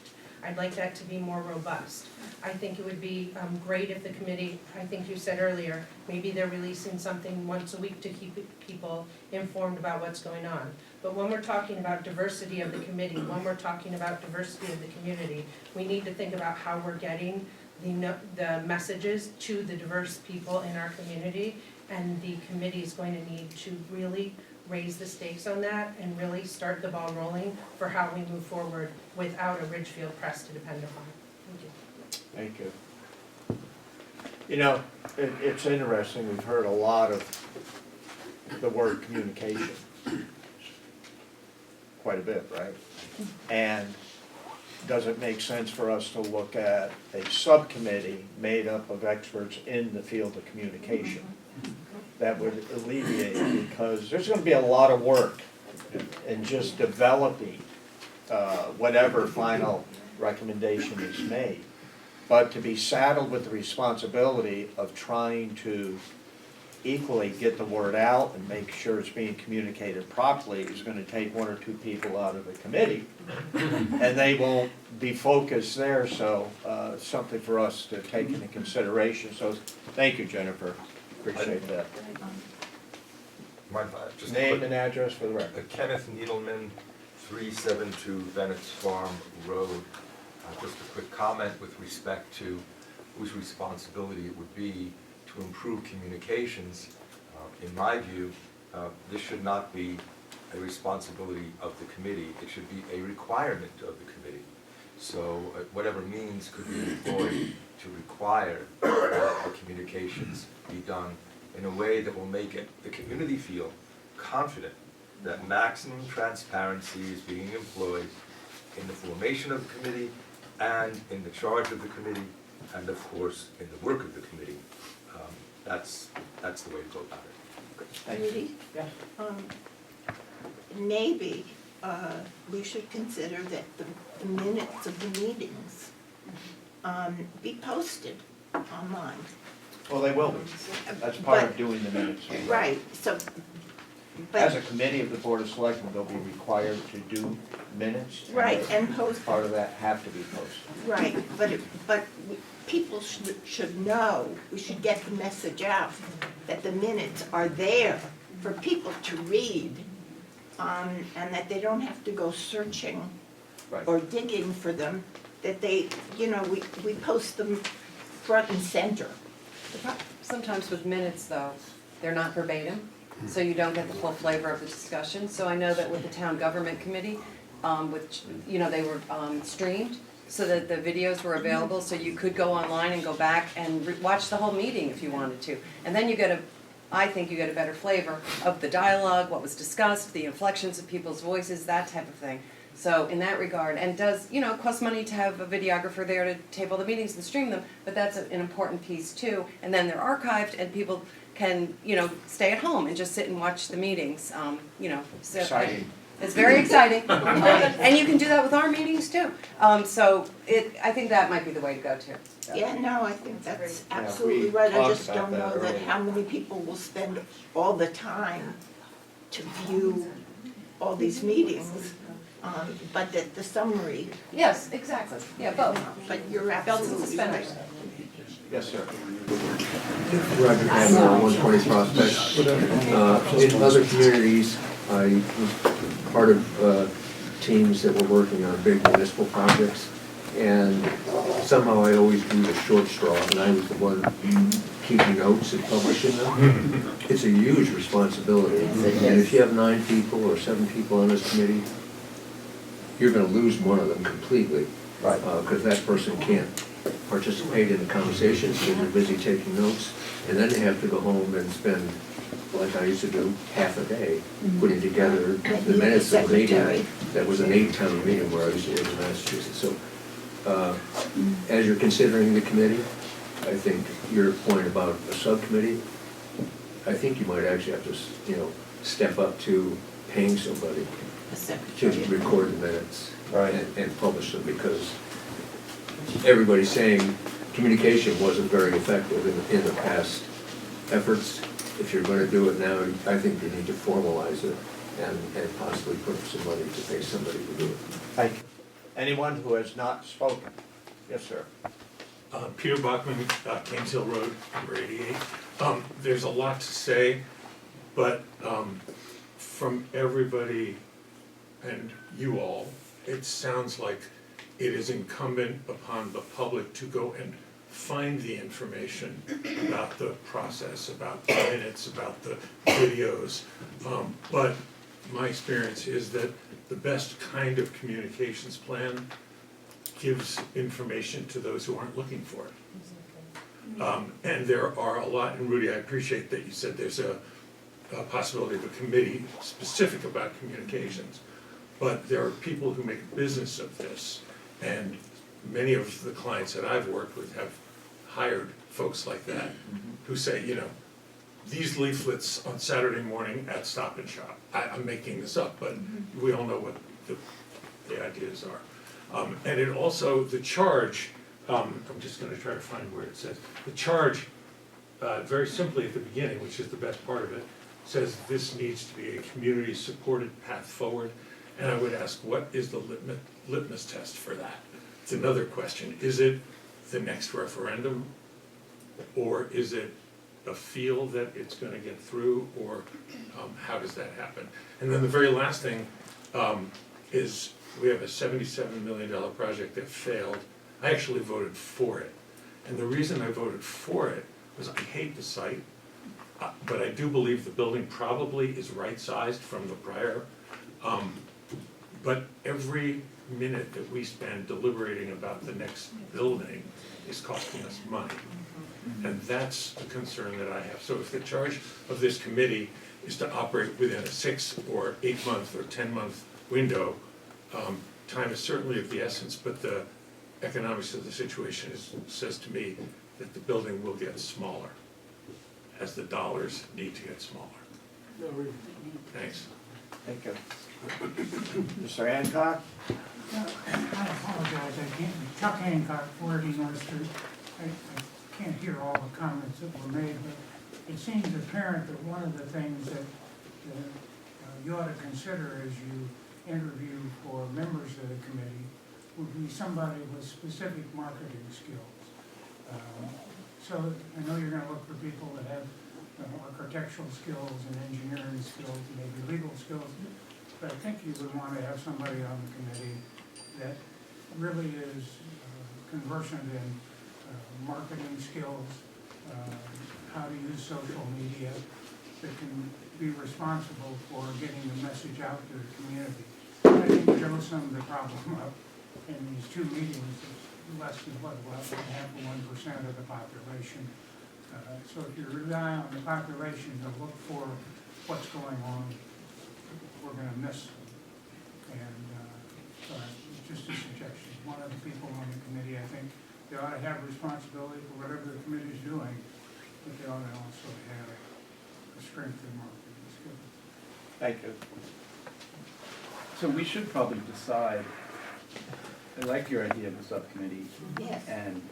I'd like that to be more robust. I think it would be great if the committee, I think you said earlier, maybe they're releasing something once a week to keep people informed about what's going on. But when we're talking about diversity of the committee, when we're talking about diversity of the community, we need to think about how we're getting the messages to the diverse people in our community. And the committee is going to need to really raise the stakes on that and really start the ball rolling for how we move forward without a Ridgefield press to depend upon. Thank you. Thank you. You know, it's interesting, we've heard a lot of the word communication. Quite a bit, right? And does it make sense for us to look at a subcommittee made up of experts in the field of communication? That would alleviate it, because there's gonna be a lot of work in just developing whatever final recommendation is made. But to be saddled with the responsibility of trying to equally get the word out and make sure it's being communicated properly is gonna take one or two people out of the committee. And they won't be focused there, so something for us to take into consideration. So thank you, Jennifer. Appreciate that. Just Name and address for the record. Kenneth Needleman, 372 Bennett's Farm Road. Just a quick comment with respect to whose responsibility it would be to improve communications. In my view, this should not be a responsibility of the committee. It should be a requirement of the committee. So whatever means could be employed to require that communications be done in a way that will make the community feel confident that maximum transparency is being employed in the formation of the committee and in the charge of the committee and of course in the work of the committee. That's the way to go about it. Rudy? Yeah. Maybe we should consider that the minutes of the meetings be posted online. Well, they will be. That's part of doing the minutes. Right, so, As a but, committee of the Board of Selectmen, they'll be required to do minutes. right, and post, Part of that have to be posted. right, but people should know, we should get the message out that the minutes are there for people to read, and that they don't have to go searching Right. or digging for them, that they, we post them front and center. Sometimes with minutes though, they're not verbatim, so you don't get the full flavor of the discussion. So I know that with the town government committee, which, they were streamed, so that the videos were available, so you could go online and go back and watch the whole meeting if you wanted to. And then I think you get a better flavor of the dialogue, what was discussed, the inflections of people's voices, that type of thing. So in that regard, and it costs money to have a videographer there to tape all the meetings and stream them, but that's an important piece too. And then they're archived and people can, stay at home and just sit and watch the meetings, So Exciting. It's very exciting. And you can do that with our meetings too. I think that might be the way to go too. Yeah, no, I think that's Yeah, absolutely we right, I talked just about don't know that that earlier. how many people will spend all the time to view all these meetings, but that the summary, Yes, exactly. Yeah, both. but you're Belts and absolutely right. suspenders. Yes, sir. Roger Padmore, 120 Prospect. In other communities, I was part of teams that were working on big municipal projects, and somehow I always drew the short straw, and I was the one keeping notes and publishing them. It's a huge responsibility, and if you have 9 people or 7 people on this committee, you're going to lose one of them completely, Right. Because that person can't participate in the conversations because they're busy taking notes, and then they have to go home and spend, like I used to do, half a day putting together the minutes of the meeting. That was an 8-town meeting where I used to live in Massachusetts. So, as you're considering the committee, I think your point about a subcommittee, I think you might actually have to, step up to paying somebody to record the minutes and publish them, because everybody's saying communication wasn't very effective in the past efforts. If you're going to do it now, I think you need to formalize it and possibly put up some money to pay somebody to do it. Thank you. Anyone who has not spoken? Yes, sir. Peter Bachman, Kings Hill Road, number 88. There's a lot to say, but from everybody and you all, it sounds like it is incumbent upon the public to go and find the information about the process, about the minutes, about the videos. But my experience is that the best kind of communications plan gives information to those who aren't looking for it. And there are a lot, and Rudy, I appreciate that you said there's a possibility of a committee specific about communications, but there are people who make a business of this, and many of the clients that I've worked with have hired folks like that who say, you know, these leaflets on Saturday morning at Stop and Shop. I'm making this up, but we all know what the ideas are. And it also, the charge, I'm just gonna try to find where it says, the charge, very simply at the beginning, which is the best part of it, says this needs to be a community-supported path forward. And I would ask, what is the litmus test for that? It's another question. Is it the next referendum? Or is it a feel that it's gonna get through? Or how does that happen? And then the very last thing is we have a $77 million project that failed. I actually voted for it. And the reason I voted for it was I hate the site, but I do believe the building probably is right-sized from the prior. But every minute that we spend deliberating about the next building is costing us money. And that's the concern that I have. So if the charge of this committee is to operate within a 6 or 8 month or 10-month window, time is certainly of the essence, but the economics of the situation says to me that the building will get smaller as the dollars need to get smaller. Thanks. Thank you. Mr. Hancock? I apologize, I can't, Chuck Hancock, 40 North Street. I can't hear all the comments that were made, but it seems apparent that one of the things that you ought to consider as you interview for members of the committee would be somebody with specific marketing skills. So I know you're going to look for people that have architectural skills and engineering skills and maybe legal skills, but I think you would want to have somebody on the committee that really is conversant in marketing skills, how to use social media, that can be responsible for getting the message out to the community. I think Joe summed the problem up in these two meetings. It's less than what, less than 0.5% of the population. So if you rely on the population to look for what's going on, we're going to miss them. And so it's just a suggestion. One of the people on the committee, I think, they ought to have responsibility for whatever the committee is doing, but they ought to also have a strength in marketing skills. Thank you. So we should probably decide, I like your idea of a subcommittee. Yes. And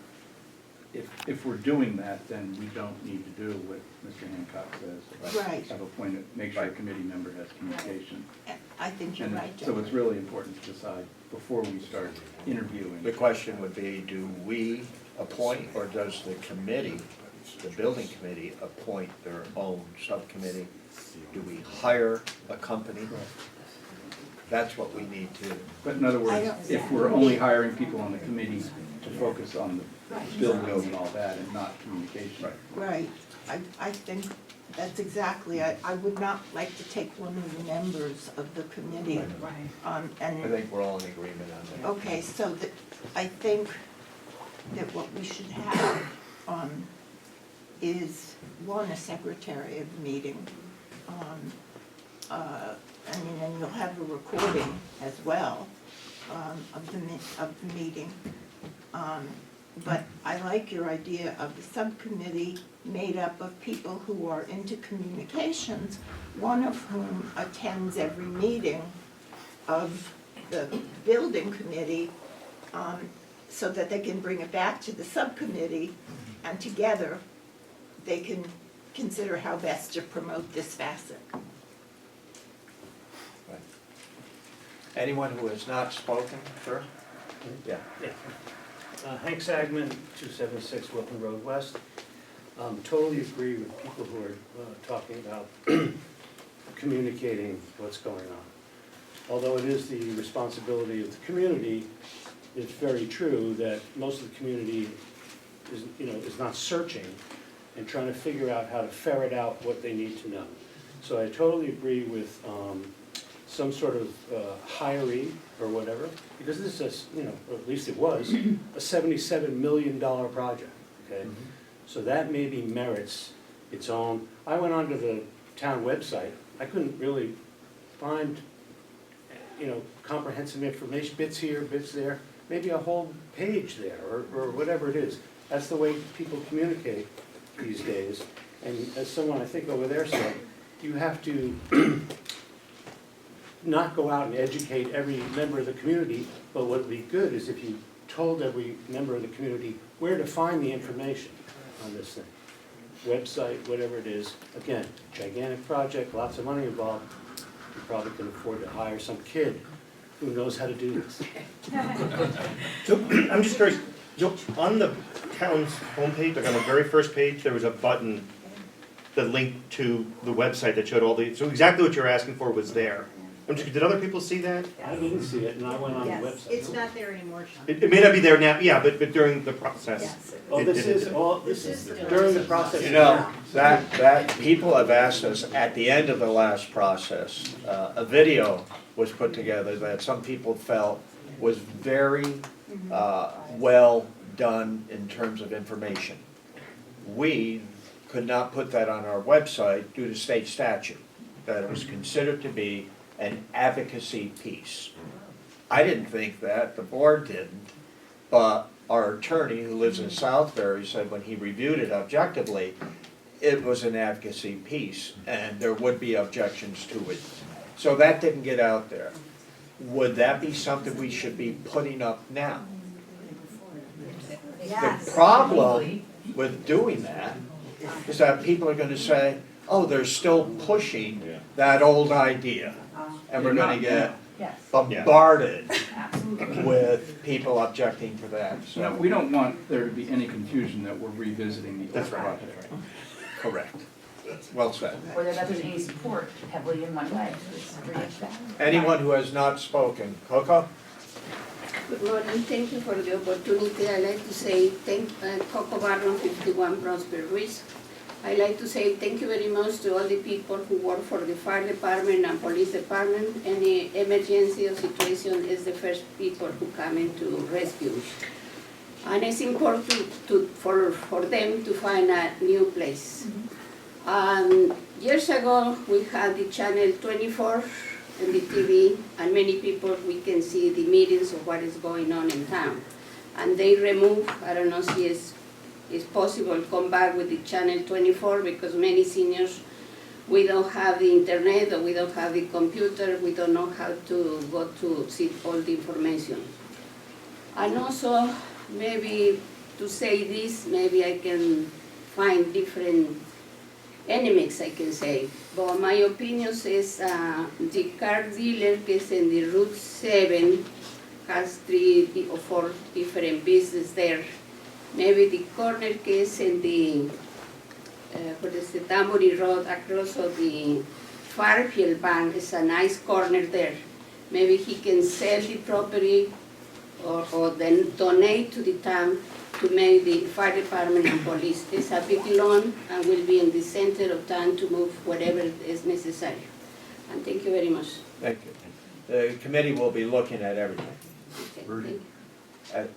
if we're doing that, then we don't need to do what Mr. Hancock says. Right. Have a point of, make sure a committee member has communication. I think you're And right, so Joe. it's really important to decide before we start interviewing. The question would be, do we appoint, or does the committee, the building committee, appoint their own subcommittee? Do we hire a company? That's what we need to. But in other words, if we're only hiring people on the committee to focus on the building and all that and not communication. Right, I think that's exactly, I would not like to take one of the members of the committee. I think we're all in agreement on that. Okay, so that, I think that what we should have is, one, a secretary of the meeting. And you'll have a recording as well of the meeting. But I like your idea of the subcommittee made up of people who are into communications, one of whom attends every meeting of the building committee, so that they can bring it back to the subcommittee, and together they can consider how best to promote this facet. Anyone who has not spoken, sir? Yeah. Hank Sagman, 276 Wilton Road West. Totally agree with people who are talking about communicating what's going on. Although it is the responsibility of the community, it's very true that most of the community is not searching and trying to figure out how to ferret out what they need to know. So I totally agree with some sort of hiree or whatever, because this is, or at least it was, a $77 million project, okay? So that maybe merits its own. I went onto the town website, I couldn't really find, comprehensive information, bits here, bits there, maybe a whole page there, or whatever it is. That's the way people communicate these days. And as someone I think over there said, you have to not go out and educate every member of the community, but what would be good is if you told every member of the community where to find the information on this thing. Website, whatever it is. Again, gigantic project, lots of money involved. You probably can afford to hire some kid who knows how to do this. So I'm just curious, on the town's homepage, like on the very first page, there was a button that linked to the website that showed all the, so exactly what you're asking for was there. Did other people see that? I didn't see it, and I went on the website. It's not there anymore, Sean. It may not be there now, yeah, but during the process. Yes. Oh, this is during the process. That people have asked us at the end of the last process, a video was put together that some people felt was very well done in terms of information. We could not put that on our website due to state statute, that it was considered to be an advocacy piece. I didn't think that, the board didn't, but our attorney who lives in Southbury said when he reviewed it objectively, it was an advocacy piece and there would be objections to it. So that didn't get out there. Would that be something we should be putting up now? The problem with doing that is that people are gonna say, oh, they're still pushing that old idea. And we're gonna get bombarded with people objecting to that, so. No, we don't want there to be any confusion that we're revisiting the old project. Correct. Well said. Or that there's any support heavily in one way. Anyone who has not spoken, Coco? Good morning, thank you for the opportunity. I'd like to say Coco Barron, 51 Prosper Ruiz. I'd like to say thank you very much to all the people who work for the fire department and police department. Any emergency or situation is the first people who come in to rescue. And it's important for them to find a new place. Years ago, we had the channel 24 in the TV, and many people, we can see the meetings of what is going on in town. And they remove, I don't know if it's possible, come back with the channel 24, because many seniors, we don't have the internet, or we don't have the computer, we don't know how to go to see all the information. And also, maybe to say this, maybe I can find different enemies, I can say. But my opinion is the car dealer is in the Route 7 has 3 or 4 different businesses there. Maybe the corner case in the, what is the Tambourine Road across of the Fairfield Bank is a nice corner there. Maybe he can sell the property or then donate to the town to make the fire department and police. It's a big loan and will be in the center of town to move whatever is necessary. And thank you very much. Thank you. The committee will be looking at everything. Okay, thank you.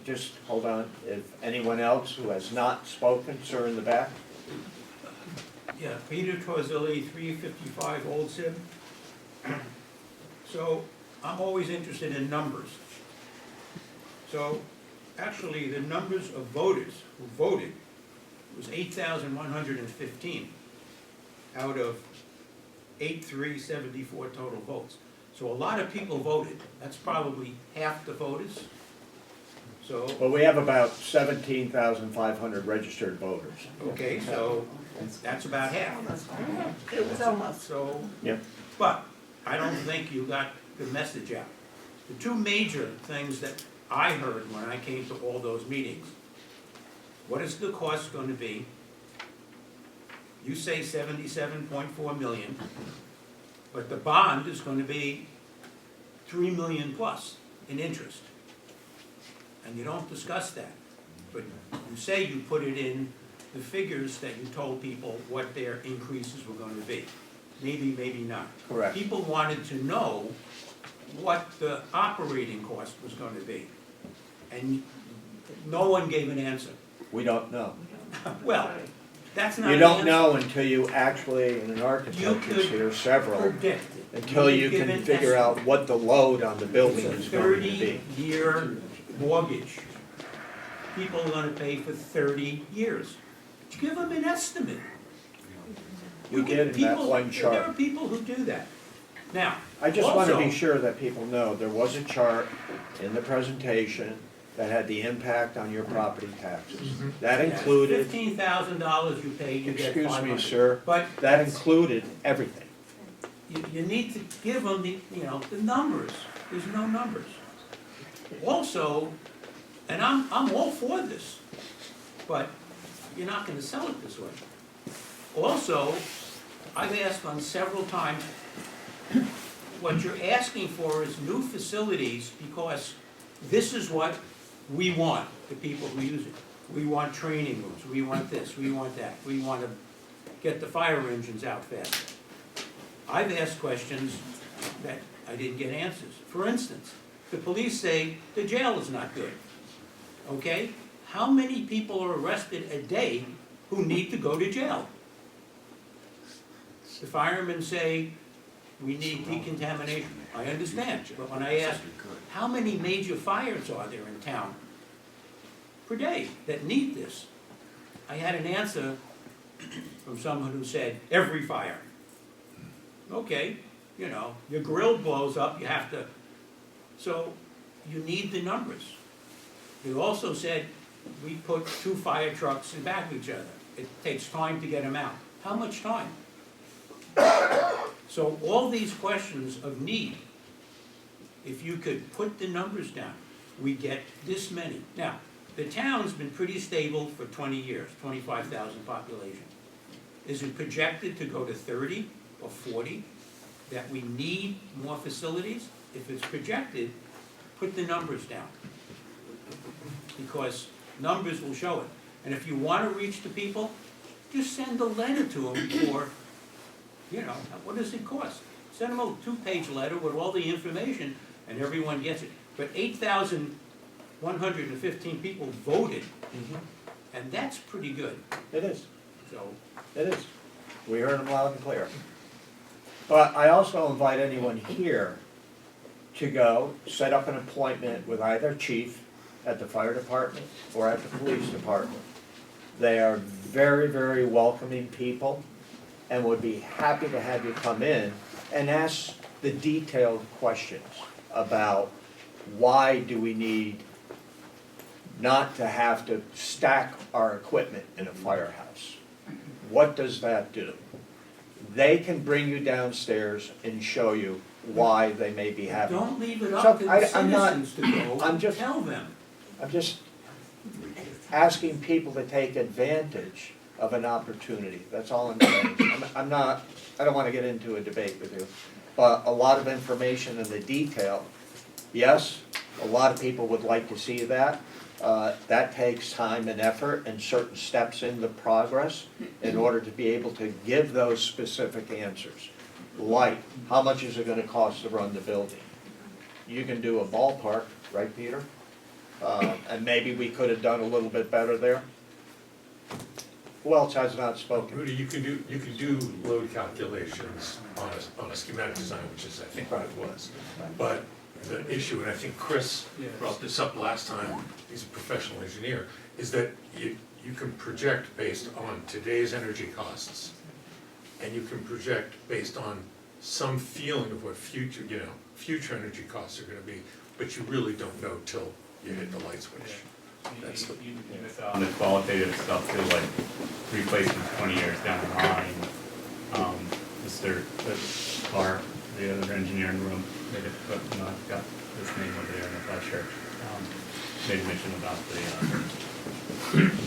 Just hold on, if anyone else who has not spoken, sir in the back. Yeah, Peter Torzilli, 355 Old Sim. So I'm always interested in numbers. So actually the numbers of voters who voted was 8,115 out of 8,374 total votes. So a lot of people voted. That's probably half the voters. So. Well, we have about 17,500 registered voters. Okay, so that's about half. It was almost. So, yep. But I don't think you got the message out. The two major things that I heard when I came to all those meetings. What is the cost going to be? You say 77.4 million, but the bond is going to be 3 million plus in interest. And you don't discuss that. But you say you put it in the figures that you told people what their increases were going to be. Maybe, maybe not. Correct. People wanted to know what the operating cost was going to be. And no one gave an answer. We don't know. Well, that's not You an don't answer. know until you actually, and an You architect could is here, several, predict it. until you could give can an figure estimate. out what the load on the building It's is a going to be. 30-year mortgage. People are gonna pay for 30 years. Give them an estimate. We You can- did in that people- one chart. There are people who do that. Now, I just want to be also- sure that people know, there was a chart in the presentation that had the impact on your property taxes. That Yeah, included, $15,000 you pay, you get excuse 500. me, sir, But that included everything. you need to give them the, the numbers. There's no numbers. Also, and I'm all for this, but you're not gonna sell it this way. Also, I've asked on several times, what you're asking for is new facilities because this is what we want, the people who use it. We want training rooms, we want this, we want that, we want to get the fire engines out faster. I've asked questions that I didn't get answers. For instance, the police say the jail is not good. Okay? How many people are arrested a day who need to go to jail? The firemen say we need decontamination. I understand, but when I ask, how many major fires are there in town per day that need this? I had an answer from someone who said, every fire. Okay, your grill blows up, you have to, so you need the numbers. They also said, we put 2 fire trucks in back of each other. It takes time to get them out. How much time? So all these questions of need, if you could put the numbers down, we get this many. Now, the town's been pretty stable for 20 years, 25,000 population. Is it projected to go to 30 or 40? That we need more facilities? If it's projected, put the numbers down. Because numbers will show it. And if you want to reach the people, just send a letter to them before, what does it cost? Send them a 2-page letter with all the information and everyone gets it. But 8,115 people voted, and that's pretty good. It is. So, It is. We heard them loud and clear. But I also invite anyone here to go, set up an appointment with either chief at the fire department or at the police department. They are very, very welcoming people and would be happy to have you come in and ask the detailed questions about why do we need not to have to stack our equipment in a firehouse? What does that do? They can bring you downstairs and show you why they may be having. don't leave it So, up to the I'm not- citizens to go I'm and just- tell them. I'm just asking people to take advantage of an opportunity, that's all I'm saying. I don't want to get into a debate with you, but a lot of information in the detail, yes, a lot of people would like to see that. That takes time and effort and certain steps in the progress in order to be able to give those specific answers. Like, how much is it going to cost to run the building? You can do a ballpark, right, Peter? And maybe we could have done a little bit better there. Who else has not spoken? Rudy, you can do load calculations on a schematic design, which is, I think, what it was. But the issue, and I think Chris brought this up last time, he's a professional engineer, is that you can project based on today's energy costs, and you can project based on some feeling of what future energy costs are gonna be, but you really don't know till you hit the light switch. That's the. On the qualitative stuff too, like replacing 20 years down the line. Mr. Clark, the other engineer in the room, I've got his name over there in the flash shirt. made mention about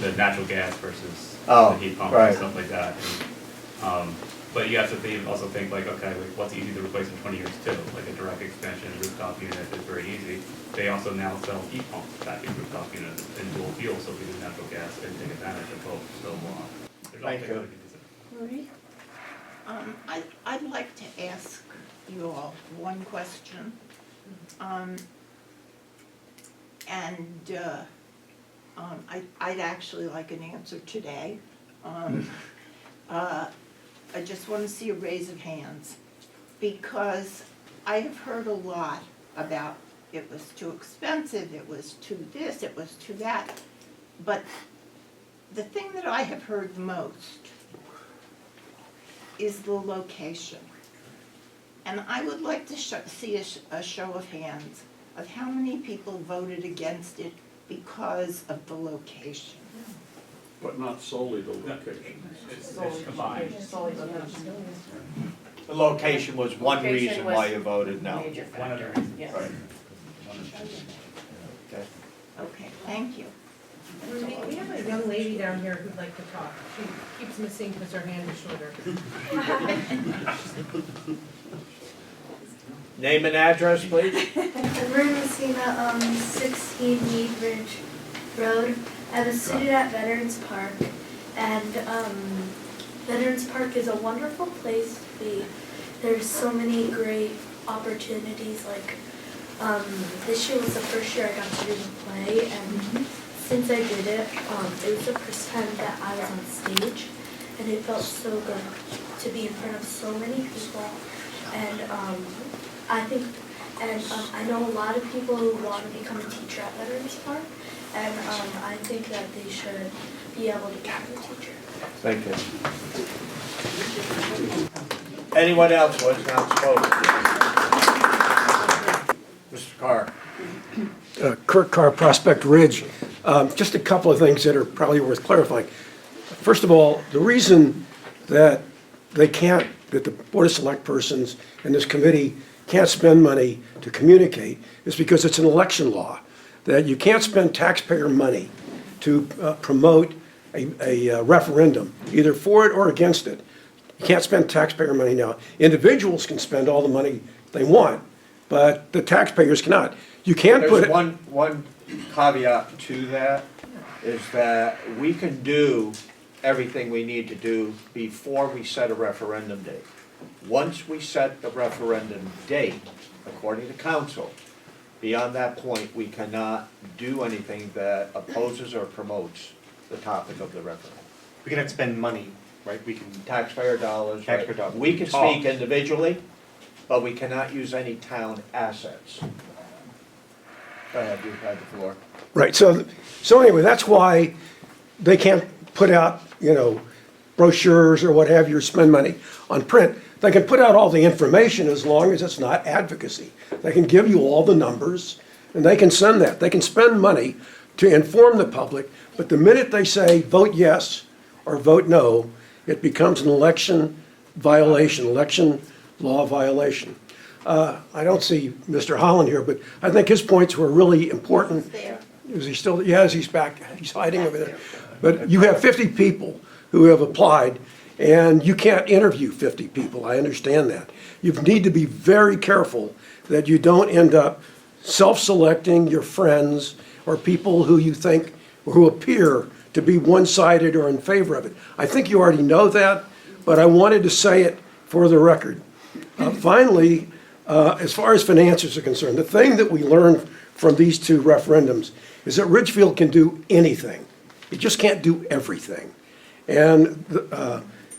the natural gas versus Oh, the heat pump right. and stuff like that. And, but you have to also think like, okay, like what's easy to replace in 20 years too? Like a direct expansion rooftop unit is very easy. They also now sell heat pumps back in rooftop units in dual fuel, so we do natural gas and take advantage of both. So there's all Thank things you. that we can consider. Marie? I'd like to ask you all one question. I'd actually like an answer today. I just want to see a raise of hands, because I have heard a lot about it was too expensive, it was too this, it was too that. But the thing that I have heard most is the location. And I would like to see a show of hands of how many people voted against it because of the location. But not solely the location. It's combined. The location was one Location reason was why you voted no. Major One of the factor, reasons. yes. Right. Okay. Okay, thank you. We have a young lady down here who'd like to talk. She keeps missing because her hand is shorter. Name and address, please. We're in Messina, 16 Mead Ridge Road. I have a student at Veterans Park, and Veterans Park is a wonderful place to be. There's so many great opportunities, like this year was the first year I got to do the play, and since I did it, it was the first time that I was on stage, and it felt so good to be in front of so many people. And I think, and I know a lot of people who want to become a teacher at Veterans Park, and I think that they should be able to become a teacher. Thank you. Anyone else who has not spoken? Mr. Carr. Kurt Carr, Prospect Ridge. Just a couple of things that are probably worth clarifying. First of all, the reason that that the Board of Select persons and this committee can't spend money to communicate is because it's an election law, that you can't spend taxpayer money to promote a referendum, either for it or against it. You can't spend taxpayer money now. Individuals can spend all the money they want, but the taxpayers cannot. You can't put There's it. one caveat to that, is that we can do everything we need to do before we set a referendum date. Once we set the referendum date, according to council, beyond that point, we cannot do anything that opposes or promotes the topic of the referendum. We cannot spend money, right? We can, Taxpayer dollars. Taxpayer dollars. We can Talk. speak individually, but we cannot use any town assets. Go ahead, you've had the floor. Right, so anyway, that's why they can't put out, brochures or what have you, or spend money on print. They can put out all the information as long as it's not advocacy. They can give you all the numbers, and they can send that. They can spend money to inform the public, but the minute they say vote yes or vote no, it becomes an election violation, election law violation. I don't see Mr. Holland here, but I think his points were really important. Is he still, yes, he's back, he's hiding over there. But you have 50 people who have applied, and you can't interview 50 people, I understand that. You need to be very careful that you don't end up self-selecting your friends or people who you think, or who appear to be one-sided or in favor of it. I think you already know that, but I wanted to say it for the record. Finally, as far as finances are concerned, the thing that we learned from these two referendums is that Ridgefield can do anything. It just can't do everything. And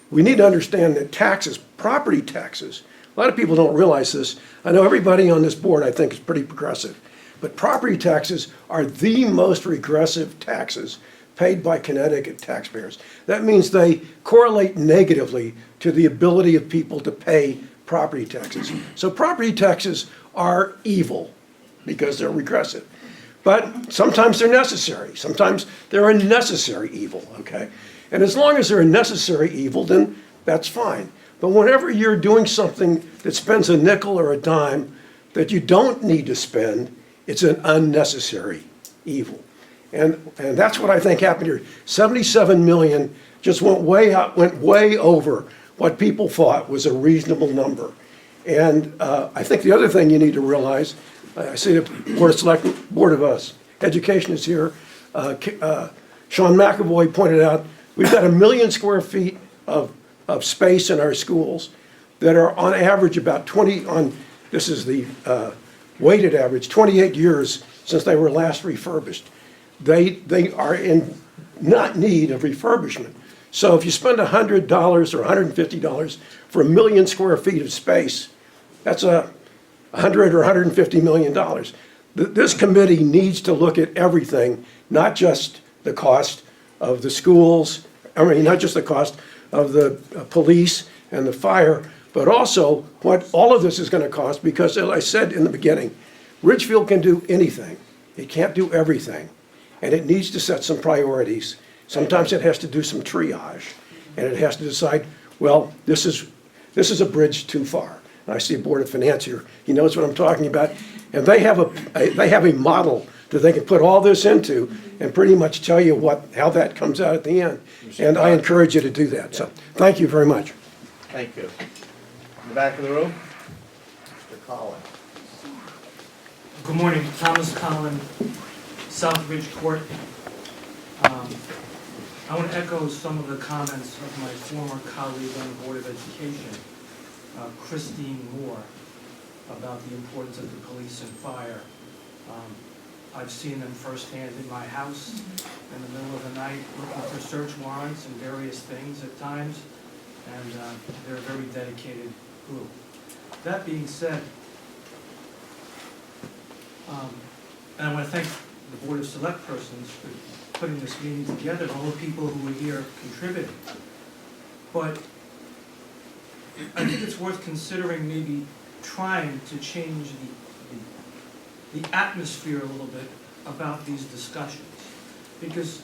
we need to understand that taxes, property taxes, a lot of people don't realize this. I know everybody on this board, I think, is pretty progressive. But property taxes are the most regressive taxes paid by Connecticut taxpayers. That means they correlate negatively to the ability of people to pay property taxes. So property taxes are evil because they're regressive. But sometimes they're necessary. Sometimes they're a necessary evil, okay? And as long as they're a necessary evil, then that's fine. But whenever you're doing something that spends a nickel or a dime that you don't need to spend, it's an unnecessary evil. And that's what I think happened here. 77 million just went way over what people thought was a reasonable number. And I think the other thing you need to realize, I see the Board of Education is here. Sean McAvoy pointed out, we've got 1 million square feet of space in our schools that are on average about this is the weighted average, 28 years since they were last refurbished. They are in not need of refurbishment. So if you spend $100 or $150 for 1 million square feet of space, that's $100 or $150 million. This committee needs to look at everything, not just the cost of the schools, not just the cost of the police and the fire, but also what all of this is going to cost, because as I said in the beginning, Ridgefield can do anything. It can't do everything. And it needs to set some priorities. Sometimes it has to do some triage, and it has to decide, well, this is a bridge too far. And I see a Board of Finance here. He knows what I'm talking about. And they have a model that they can put all this into and pretty much tell you how that comes out at the end. And I encourage you to do that. So thank you very much. Thank you. In the back of the room, Mr. Collins. Good morning, Thomas Collin, South Ridge Court. I want to echo some of the comments of my former colleague on the Board of Education, Christine Moore, about the importance of the police and fire. I've seen them firsthand in my house in the middle of the night looking for search warrants and various things at times, and they're a very dedicated group. That being said, and I want to thank the Board of Select Persons for putting this meeting together, and all the people who were here contributing. But I think it's worth considering maybe trying to change the atmosphere a little bit about these discussions. Because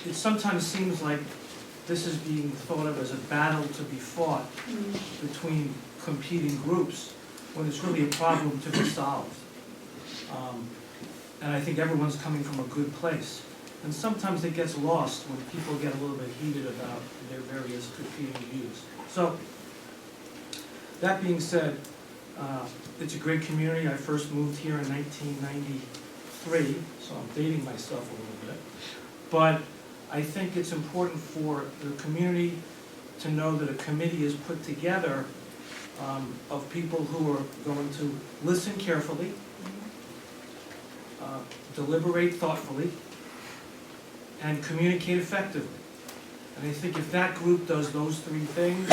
it sometimes seems like this is being thought of as a battle to be fought between competing groups, when it's really a problem to be solved. And I think everyone's coming from a good place. And sometimes it gets lost when people get a little bit heated about their various competing views. So, that being said, it's a great community. I first moved here in 1993, so I'm dating myself a little bit. But I think it's important for the community to know that a committee is put together of people who are going to listen carefully, deliberate thoughtfully, and communicate effectively. And I think if that group does those three things,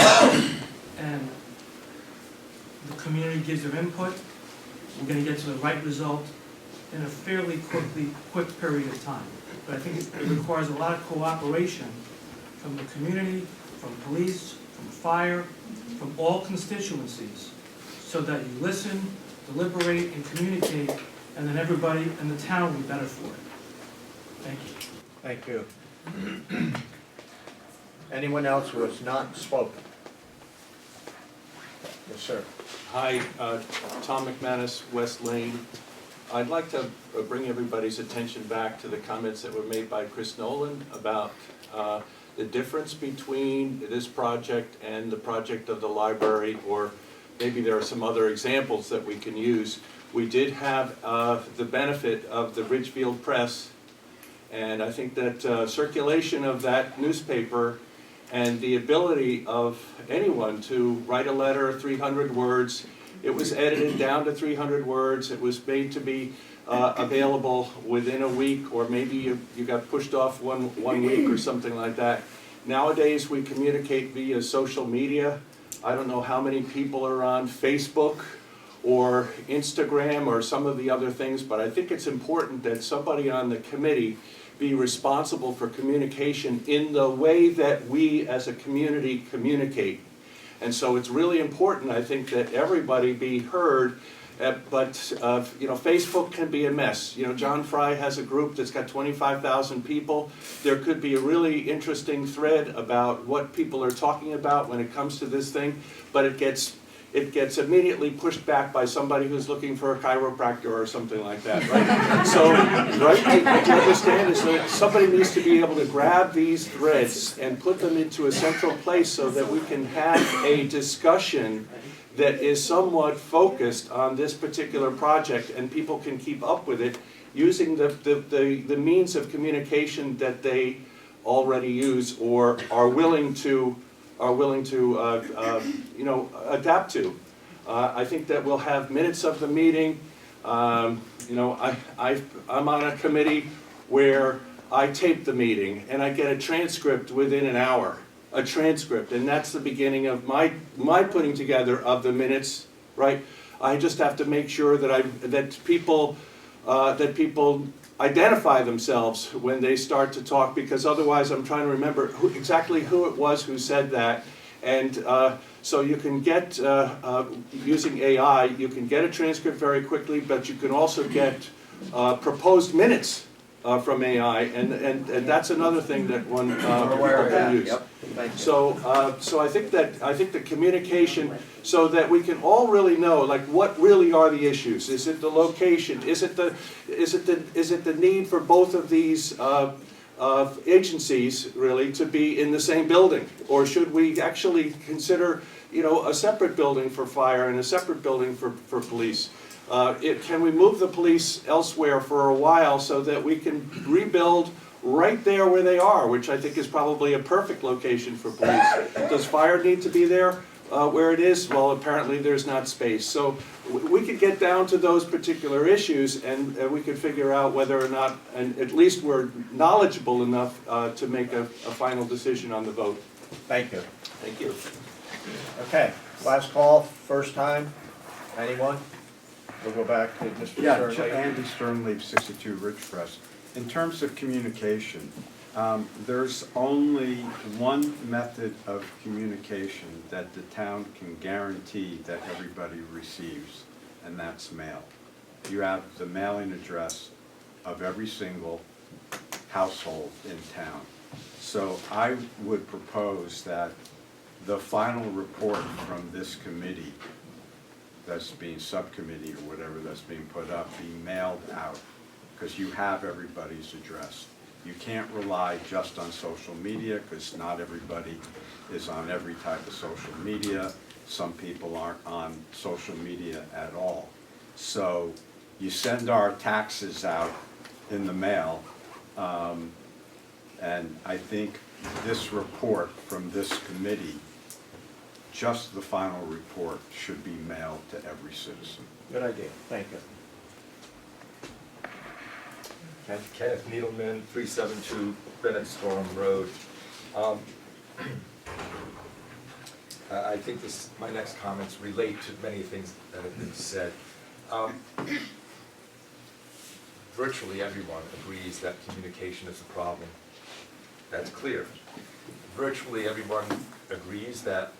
and the community gives their input, we're going to get to the right result in a fairly quick period of time. But I think it requires a lot of cooperation from the community, from police, from fire, from all constituencies, so that you listen, deliberate, and communicate, and then everybody in the town will be better for it. Thank you. Thank you. Anyone else who has not spoken? Yes, sir. Hi, Tom McManus, West Lane. I'd like to bring everybody's attention back to the comments that were made by Chris Nolan about the difference between this project and the project of the library, or maybe there are some other examples that we can use. We did have the benefit of the Ridgefield Press, and I think that circulation of that newspaper and the ability of anyone to write a letter, 300 words, it was edited down to 300 words, it was made to be available within a week, or maybe you got pushed off one week or something like that. Nowadays we communicate via social media. I don't know how many people are on Facebook or Instagram or some of the other things, but I think it's important that somebody on the committee be responsible for communication in the way that we as a community communicate. And so it's really important, I think, that everybody be heard, but you know, Facebook can be a mess. You know, John Fry has a group that's got 25,000 people. There could be a really interesting thread about what people are talking about when it comes to this thing, but it gets it gets immediately pushed back by somebody who's looking for a chiropractor or something like that, right? So, right, what you understand is that somebody needs to be able to grab these threads and put them into a central place so that we can have a discussion that is somewhat focused on this particular project and people can keep up with it using the means of communication that they already use or are willing to adapt to. I think that we'll have minutes of the meeting. I'm on a committee where I tape the meeting and I get a transcript within an hour, a transcript, and that's the beginning of my putting together of the minutes, right? I just have to make sure that people identify themselves when they start to talk, because otherwise I'm trying to remember exactly who it was who said that. And so you can get, using AI, you can get a transcript very quickly, but you can also get proposed minutes from AI, and that's another thing that one can use. Yep. Thank you. So I think the communication, so that we can all really know, like, what really are the issues? Is it the location? Is it the need for both of these agencies really to be in the same building, or should we actually consider, a separate building for fire and a separate building for police? Can we move the police elsewhere for a while so that we can rebuild right there where they are, which I think is probably a perfect location for police? Does fire need to be there where it is? Well, apparently there's not space. So we could get down to those particular issues and we could figure out whether or not, and at least we're knowledgeable enough to make a final decision on the vote. Thank you. Thank you. Okay, last call, first time. Anyone? We'll go back to Mr. Yeah, Sternley. Andy Sternleaf, 62 Ridgecrest. In terms of communication, there's only one method of communication that the town can guarantee that everybody receives, and that's mail. You have the mailing address of every single household in town. So I would propose that the final report from this committee, that's being subcommittee or whatever that's being put up, be mailed out, because you have everybody's address. You can't rely just on social media, because not everybody is on every type of social media. Some people aren't on social media at all. So you send our taxes out in the mail, and I think this report from this committee, just the final report, should be mailed to every citizen. Good idea, thank you. Okay. Kenneth Needleman, 372 Bennett Storm Road. I think my next comments relate to many things that have been said. Virtually everyone agrees that communication is a problem. That's clear. Virtually everyone agrees that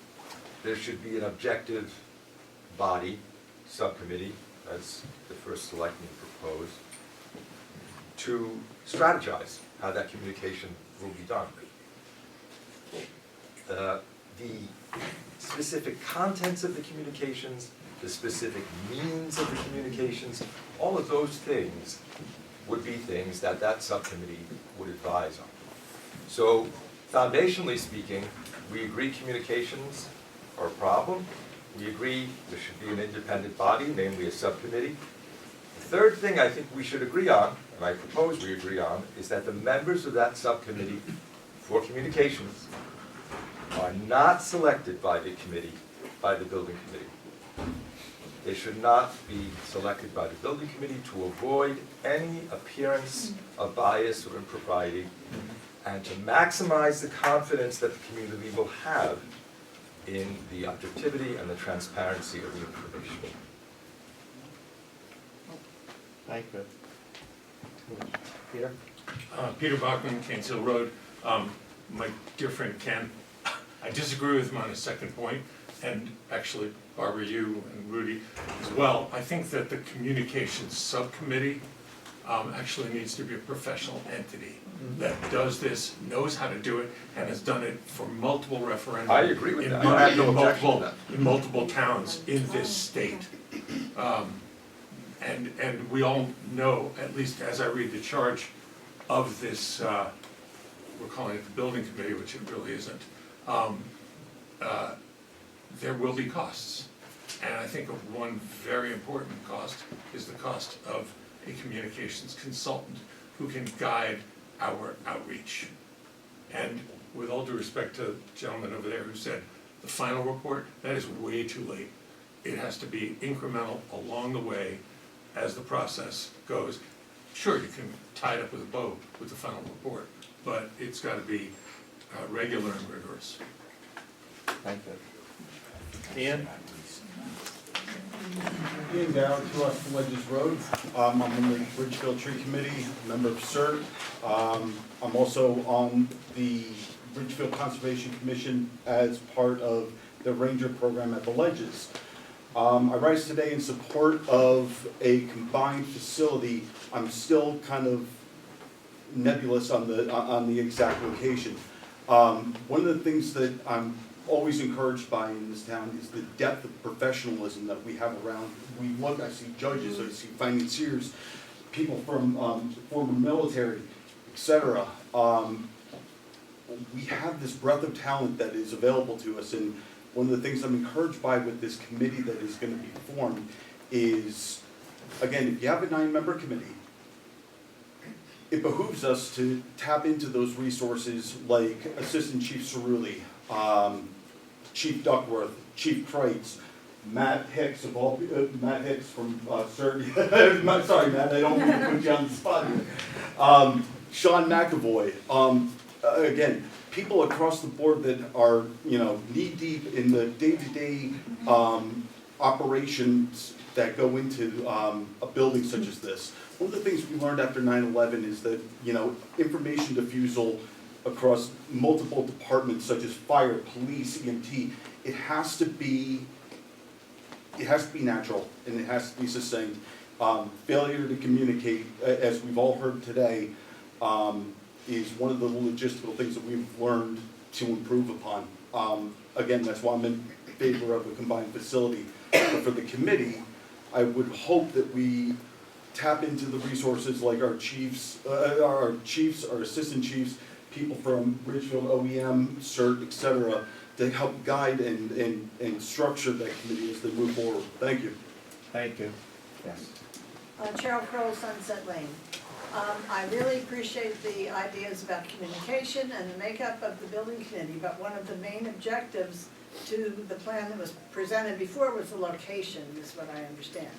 there should be an objective body, subcommittee, as the first selectman proposed, to strategize how that communication will be done. The specific contents of the communications, the specific means of the communications, all of those things would be things that that subcommittee would advise on. So, foundationally speaking, we agree communications are a problem. We agree there should be an independent body, namely a subcommittee. The third thing I think we should agree on, and I propose we agree on, is that the members of that subcommittee for communications are not selected by the committee, by the building committee. They should not be selected by the building committee to avoid any appearance of bias or impropriety and to maximize the confidence that the community will have in the objectivity and the transparency of the information. Thank you. Peter? Peter Bachman, Canes Hill Road. My dear friend Ken, I disagree with him on his second point, and actually Barbara, you and Rudy as well. I think that the communications subcommittee actually needs to be a professional entity that does this, knows how to do it, and has done it for multiple referenda. I agree with that. I have no objection to that. In multiple towns in this state. And we all know, at least as I read the charge of this, we're calling it the building committee, which it really isn't, there will be costs. And I think of one very important cost is the cost of a communications consultant who can guide our outreach. And with all due respect to the gentleman over there who said the final report, that is way too late. It has to be incremental along the way as the process goes. Sure, you can tie it up with a bow with the final report, but it's got to be regular and rigorous. Thank you. Ian? Ian Dow, 2 Austin Ledges Road. I'm on the Ridgefield Tree Committee, member of CERT. I'm also on the Ridgefield Conservation Commission as part of the ranger program at the Ledges. I rise today in support of a combined facility. I'm still kind of nebulous on the exact location. One of the things that I'm always encouraged by in this town is the depth of professionalism that we have around. We look, I see judges, I see financiers, people from former military, etc. We have this breadth of talent that is available to us, and one of the things I'm encouraged by with this committee that is going to be formed is, again, if you have a 9-member committee, it behooves us to tap into those resources like Assistant Chief Cerulli, Chief Duckworth, Chief Kreitz, Matt Hicks of all, Matt Hicks from CERT. Sorry, Matt, I don't want to put you on the spot here. Sean McAvoy. Again, people across the board that are, knee deep in the day-to-day operations that go into a building such as this. One of the things we learned after 9/11 is that, information diffusal across multiple departments such as fire, police, EMT, it has to be natural and it has to be succinct. Failure to communicate, as we've all heard today, is one of the logistical things that we've learned to improve upon. Again, that's why I'm in favor of a combined facility. But for the committee, I would hope that we tap into the resources like our chiefs, our assistant chiefs, people from Ridgefield OEM, CERT, etc., to help guide and structure that committee as they move forward. Thank you. Thank you. Yes. Cheryl Crow, Sunset Lane. I really appreciate the ideas about communication and the makeup of the building committee, but one of the main objectives to the plan that was presented before was the location, is what I understand.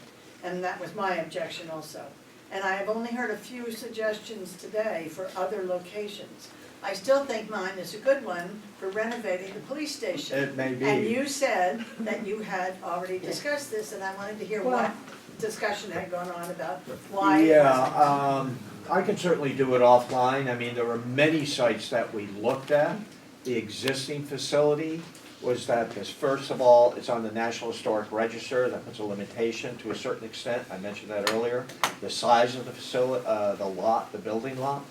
And that was my objection also. And I have only heard a few suggestions today for other locations. I still think mine is a good one for renovating the police station. It may be. And you said that you had already discussed this, and I wanted to hear what discussion had gone on about why. Yeah, I can certainly do it offline. I mean, there were many sites that we looked at. The existing facility was that this, first of all, it's on the National Historic Register. That puts a limitation to a certain extent. I mentioned that earlier. The size of the facility, the lot, the building lot,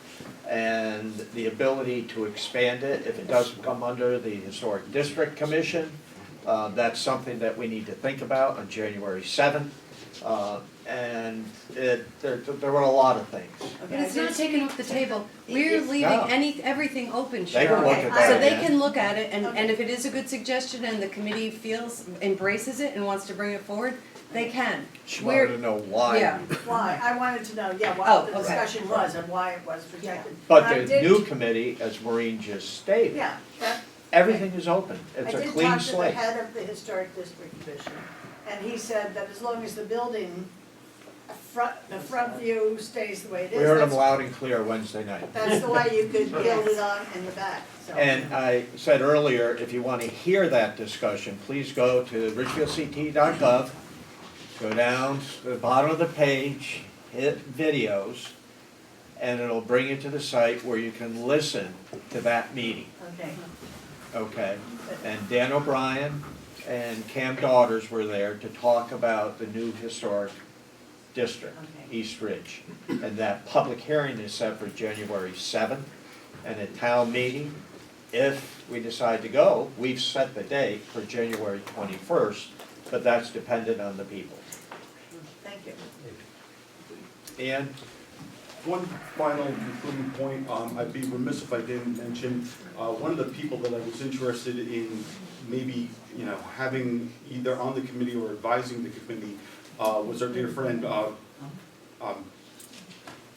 and the ability to expand it if it doesn't come under the Historic District Commission. That's something that we need to think about on January 7th. And there were a lot of things. But it's not taken off the table. We're leaving everything open, They can Cheryl. look at that, So they yeah. can look at it, and if it is a good suggestion and the committee embraces it and wants to bring it forward, they can. She wanted to know why. Yeah. Why? I wanted to know, what the discussion was and why it was rejected. But And I the did- new committee, as Maureen just stated, Yeah, that, everything is open. It's a I did clean talk to the slate. head of the Historic District Commission, and he said that as long as the building, the front view stays the way it is. We heard them that's- loud and clear Wednesday night. That's the way you could build it on in the back, so. And I said earlier, if you want to hear that discussion, please go to ridgefieldct.gov, go down to the bottom of the page, hit videos, and it'll bring you to the site where you can listen to that meeting. Okay. Okay? And Dan O'Brien and Cam Daughters were there to talk about the new historic district, East Ridge. And that public hearing is set for January 7th, and a town meeting, if we decide to go, we've set the date for January 21st, but that's dependent on the people. Thank you. Ian? One final concluding point, I'd be remiss if I didn't mention, one of the people that I was interested in maybe, having either on the committee or advising the committee, was our dear friend,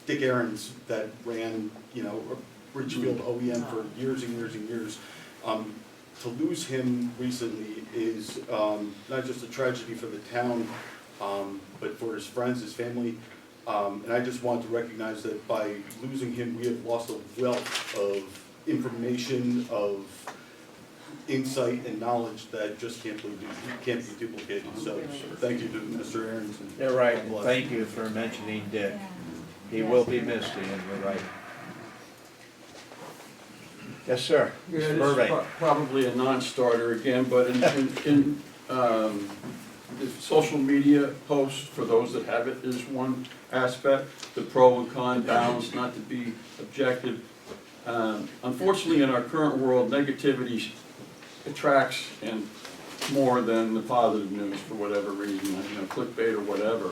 Dick Aarons, that ran, Ridgefield OEM for years and years and years. To lose him recently is not just a tragedy for the town, but for his friends, his family. And I just want to recognize that by losing him, we have lost a wealth of information, of insight and knowledge that just can't be duplicated. So thank you to Mr. Aarons. You're right, thank you for mentioning Dick. He will be missed, Ian, you're right. Yes, sir. Yeah, Mr. this Burbank. is probably a non-starter again, but in the social media post, for those that have it, is one aspect, the pro and con balance, not to be objective. Unfortunately, in our current world, negativity attracts and more than the positive news for whatever reason, clickbait or whatever.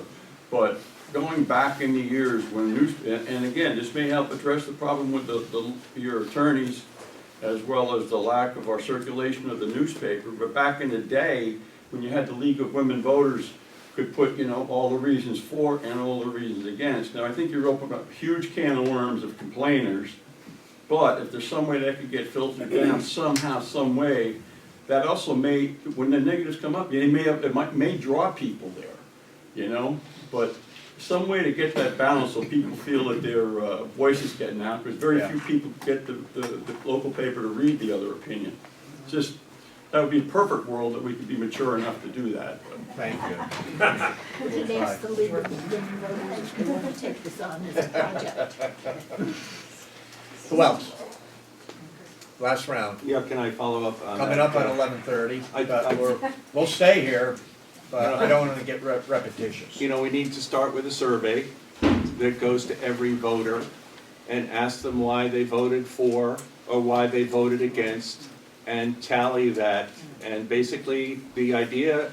But going back in the years when and again, this may help address the problem with your attorneys, as well as the lack of our circulation of the newspaper. But back in the day, when you had the League of Women Voters, could put, all the reasons for and all the reasons against. Now, I think you're opening up a huge can of worms of complainers, but if there's some way that could get filtered down somehow, some way, that also may, when the negatives come up, it may draw people there, but some way to get that balance so people feel that their voice is getting out, because very few people get the local paper to read the other opinion. Just, that would be a perfect world that we could be mature enough to do that. Thank you. We can ask the League of Women Voters if they want to take this on as a project. Who else? Last round. Yeah, can I follow up on that? Coming up at 11:30. We'll stay here, but I don't want to get repetitious. We need to start with a survey that goes to every voter and ask them why they voted for or why they voted against, and tally that. And basically, the idea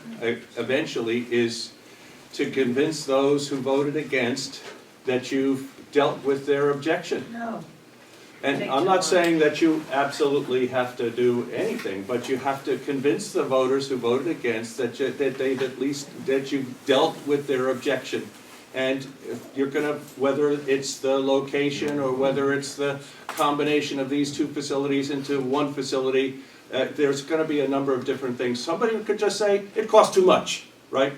eventually is to convince those who voted against that you've dealt with their objection. No. And I'm not saying that you absolutely have to do anything, but you have to convince the voters who voted against that they've at least, that you've dealt with their objection. And if you're gonna, whether it's the location or whether it's the combination of these two facilities into one facility, there's gonna be a number of different things. Somebody could just say, it costs too much, right?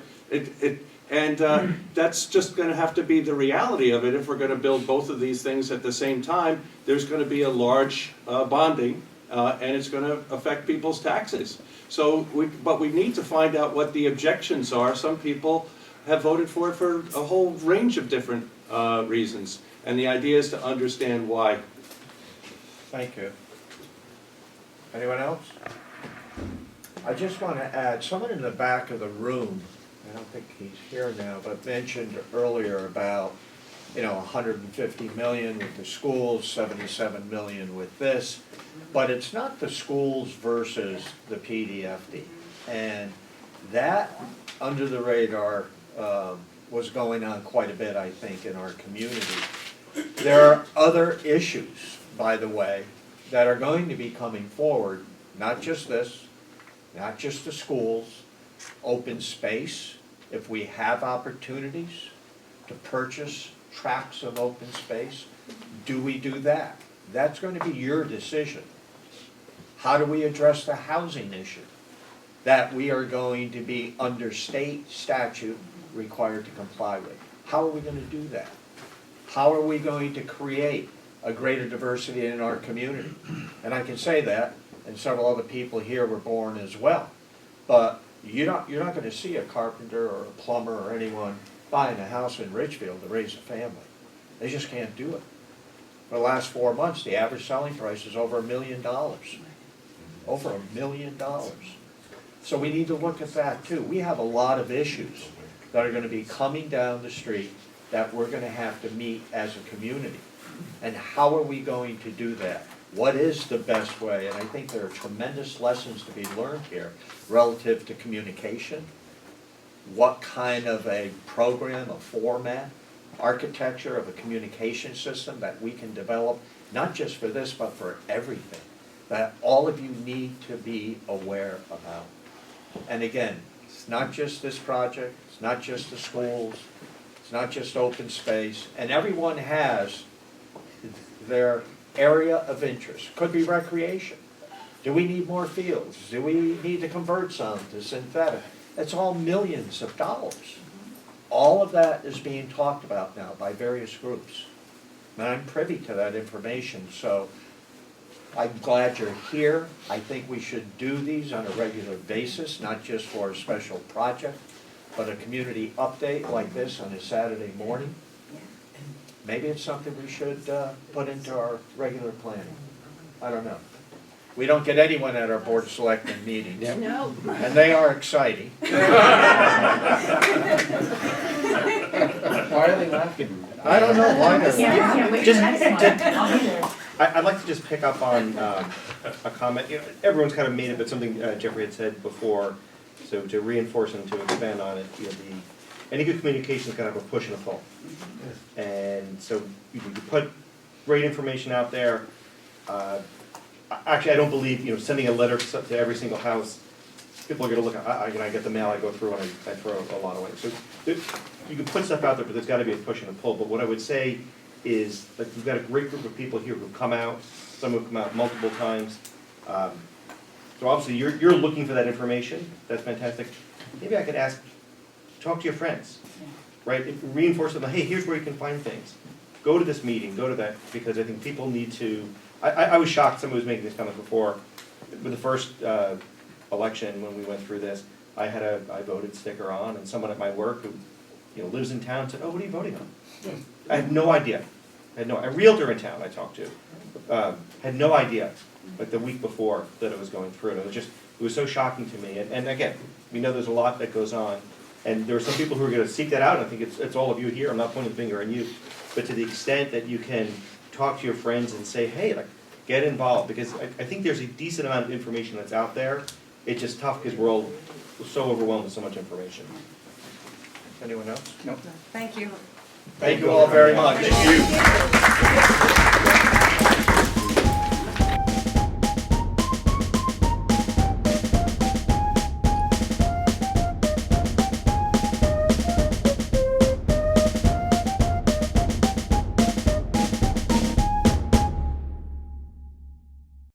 That's just gonna have to be the reality of it. If we're gonna build both of these things at the same time, there's gonna be a large bonding, and it's gonna affect people's taxes. So, but we need to find out what the objections are. Some people have voted for it for a whole range of different reasons. And the idea is to understand why. Thank you. Anyone else? I just want to add, someone in the back of the room, I don't think he's here now, but mentioned earlier about, 150 million with the schools, 77 million with this, but it's not the schools versus the PDFD. And that, under the radar, was going on quite a bit, I think, in our community. There are other issues, by the way, that are going to be coming forward, not just this, not just the schools, open space. If we have opportunities to purchase tracts of open space, do we do that? That's going to be your decision. How do we address the housing issue that we are going to be under state statute required to comply with? How are we going to do that? How are we going to create a greater diversity in our community? And I can say that, and several other people here were born as well. But you're not going to see a carpenter or a plumber or anyone buying a house in Ridgefield to raise a family. They just can't do it. For the last 4 months, the average selling price is over $1 million. Over $1 million. So we need to look at that too. We have a lot of issues that are gonna be coming down the street that we're gonna have to meet as a community. And how are we going to do that? What is the best way? And I think there are tremendous lessons to be learned here relative to communication. What kind of a program, a format, architecture of a communication system that we can develop, not just for this, but for everything, that all of you need to be aware about. And again, it's not just this project, it's not just the schools, it's not just open space, and everyone has their area of interest. Could be recreation. Do we need more fields? Do we need to convert some to synthetic? It's all millions of dollars. All of that is being talked about now by various groups. And I'm privy to that information, so I'm glad you're here. I think we should do these on a regular basis, not just for a special project, but a community update like this on a Saturday morning. Maybe it's something we should put into our regular planning. I don't know. We don't get anyone at our board of selectmen meetings. No. And they are exciting. Why are they laughing? I don't know why they're Wait for the next one. I'll be there. I'd like to just pick up on a comment. You know, everyone's kind of made it, but something Jeffrey had said before, so to reinforce and to expand on it, you know, any good communication is going to have a push and a pull. And so you put great information out there. Actually, I don't believe, you know, sending a letter to every single house, people are going to look, I get the mail, I go through, and I throw a lot away. So you can put stuff out there, but there's got to be a push and a pull. But what I would say is that we've got a great group of people here who've come out, some have come out multiple times. So obviously you're looking for that information, that's fantastic. Maybe I could ask, talk to your friends, right? Reinforce them, hey, here's where you can find things. Go to this meeting, go to that, because I think people need to, I was shocked, someone was making this comment before, with the first election when we went through this, I had a I voted sticker on, and someone at my work who, you know, lives in town said, oh, what are you voting on? I had no idea. A realtor in town I talked to had no idea, like the week before, that it was going through. And it was so shocking to me. And again, we know there's a lot that goes on. And there are some people who are going to seek that out. I think it's all of you here. I'm not pointing the finger at you. But to the extent that you can talk to your friends and say, hey, like, get involved. Because I think there's a decent amount of information that's out there. It's just tough because we're all so overwhelmed with so much information. Anyone else? No. Thank you. Thank you all very much. Thank you.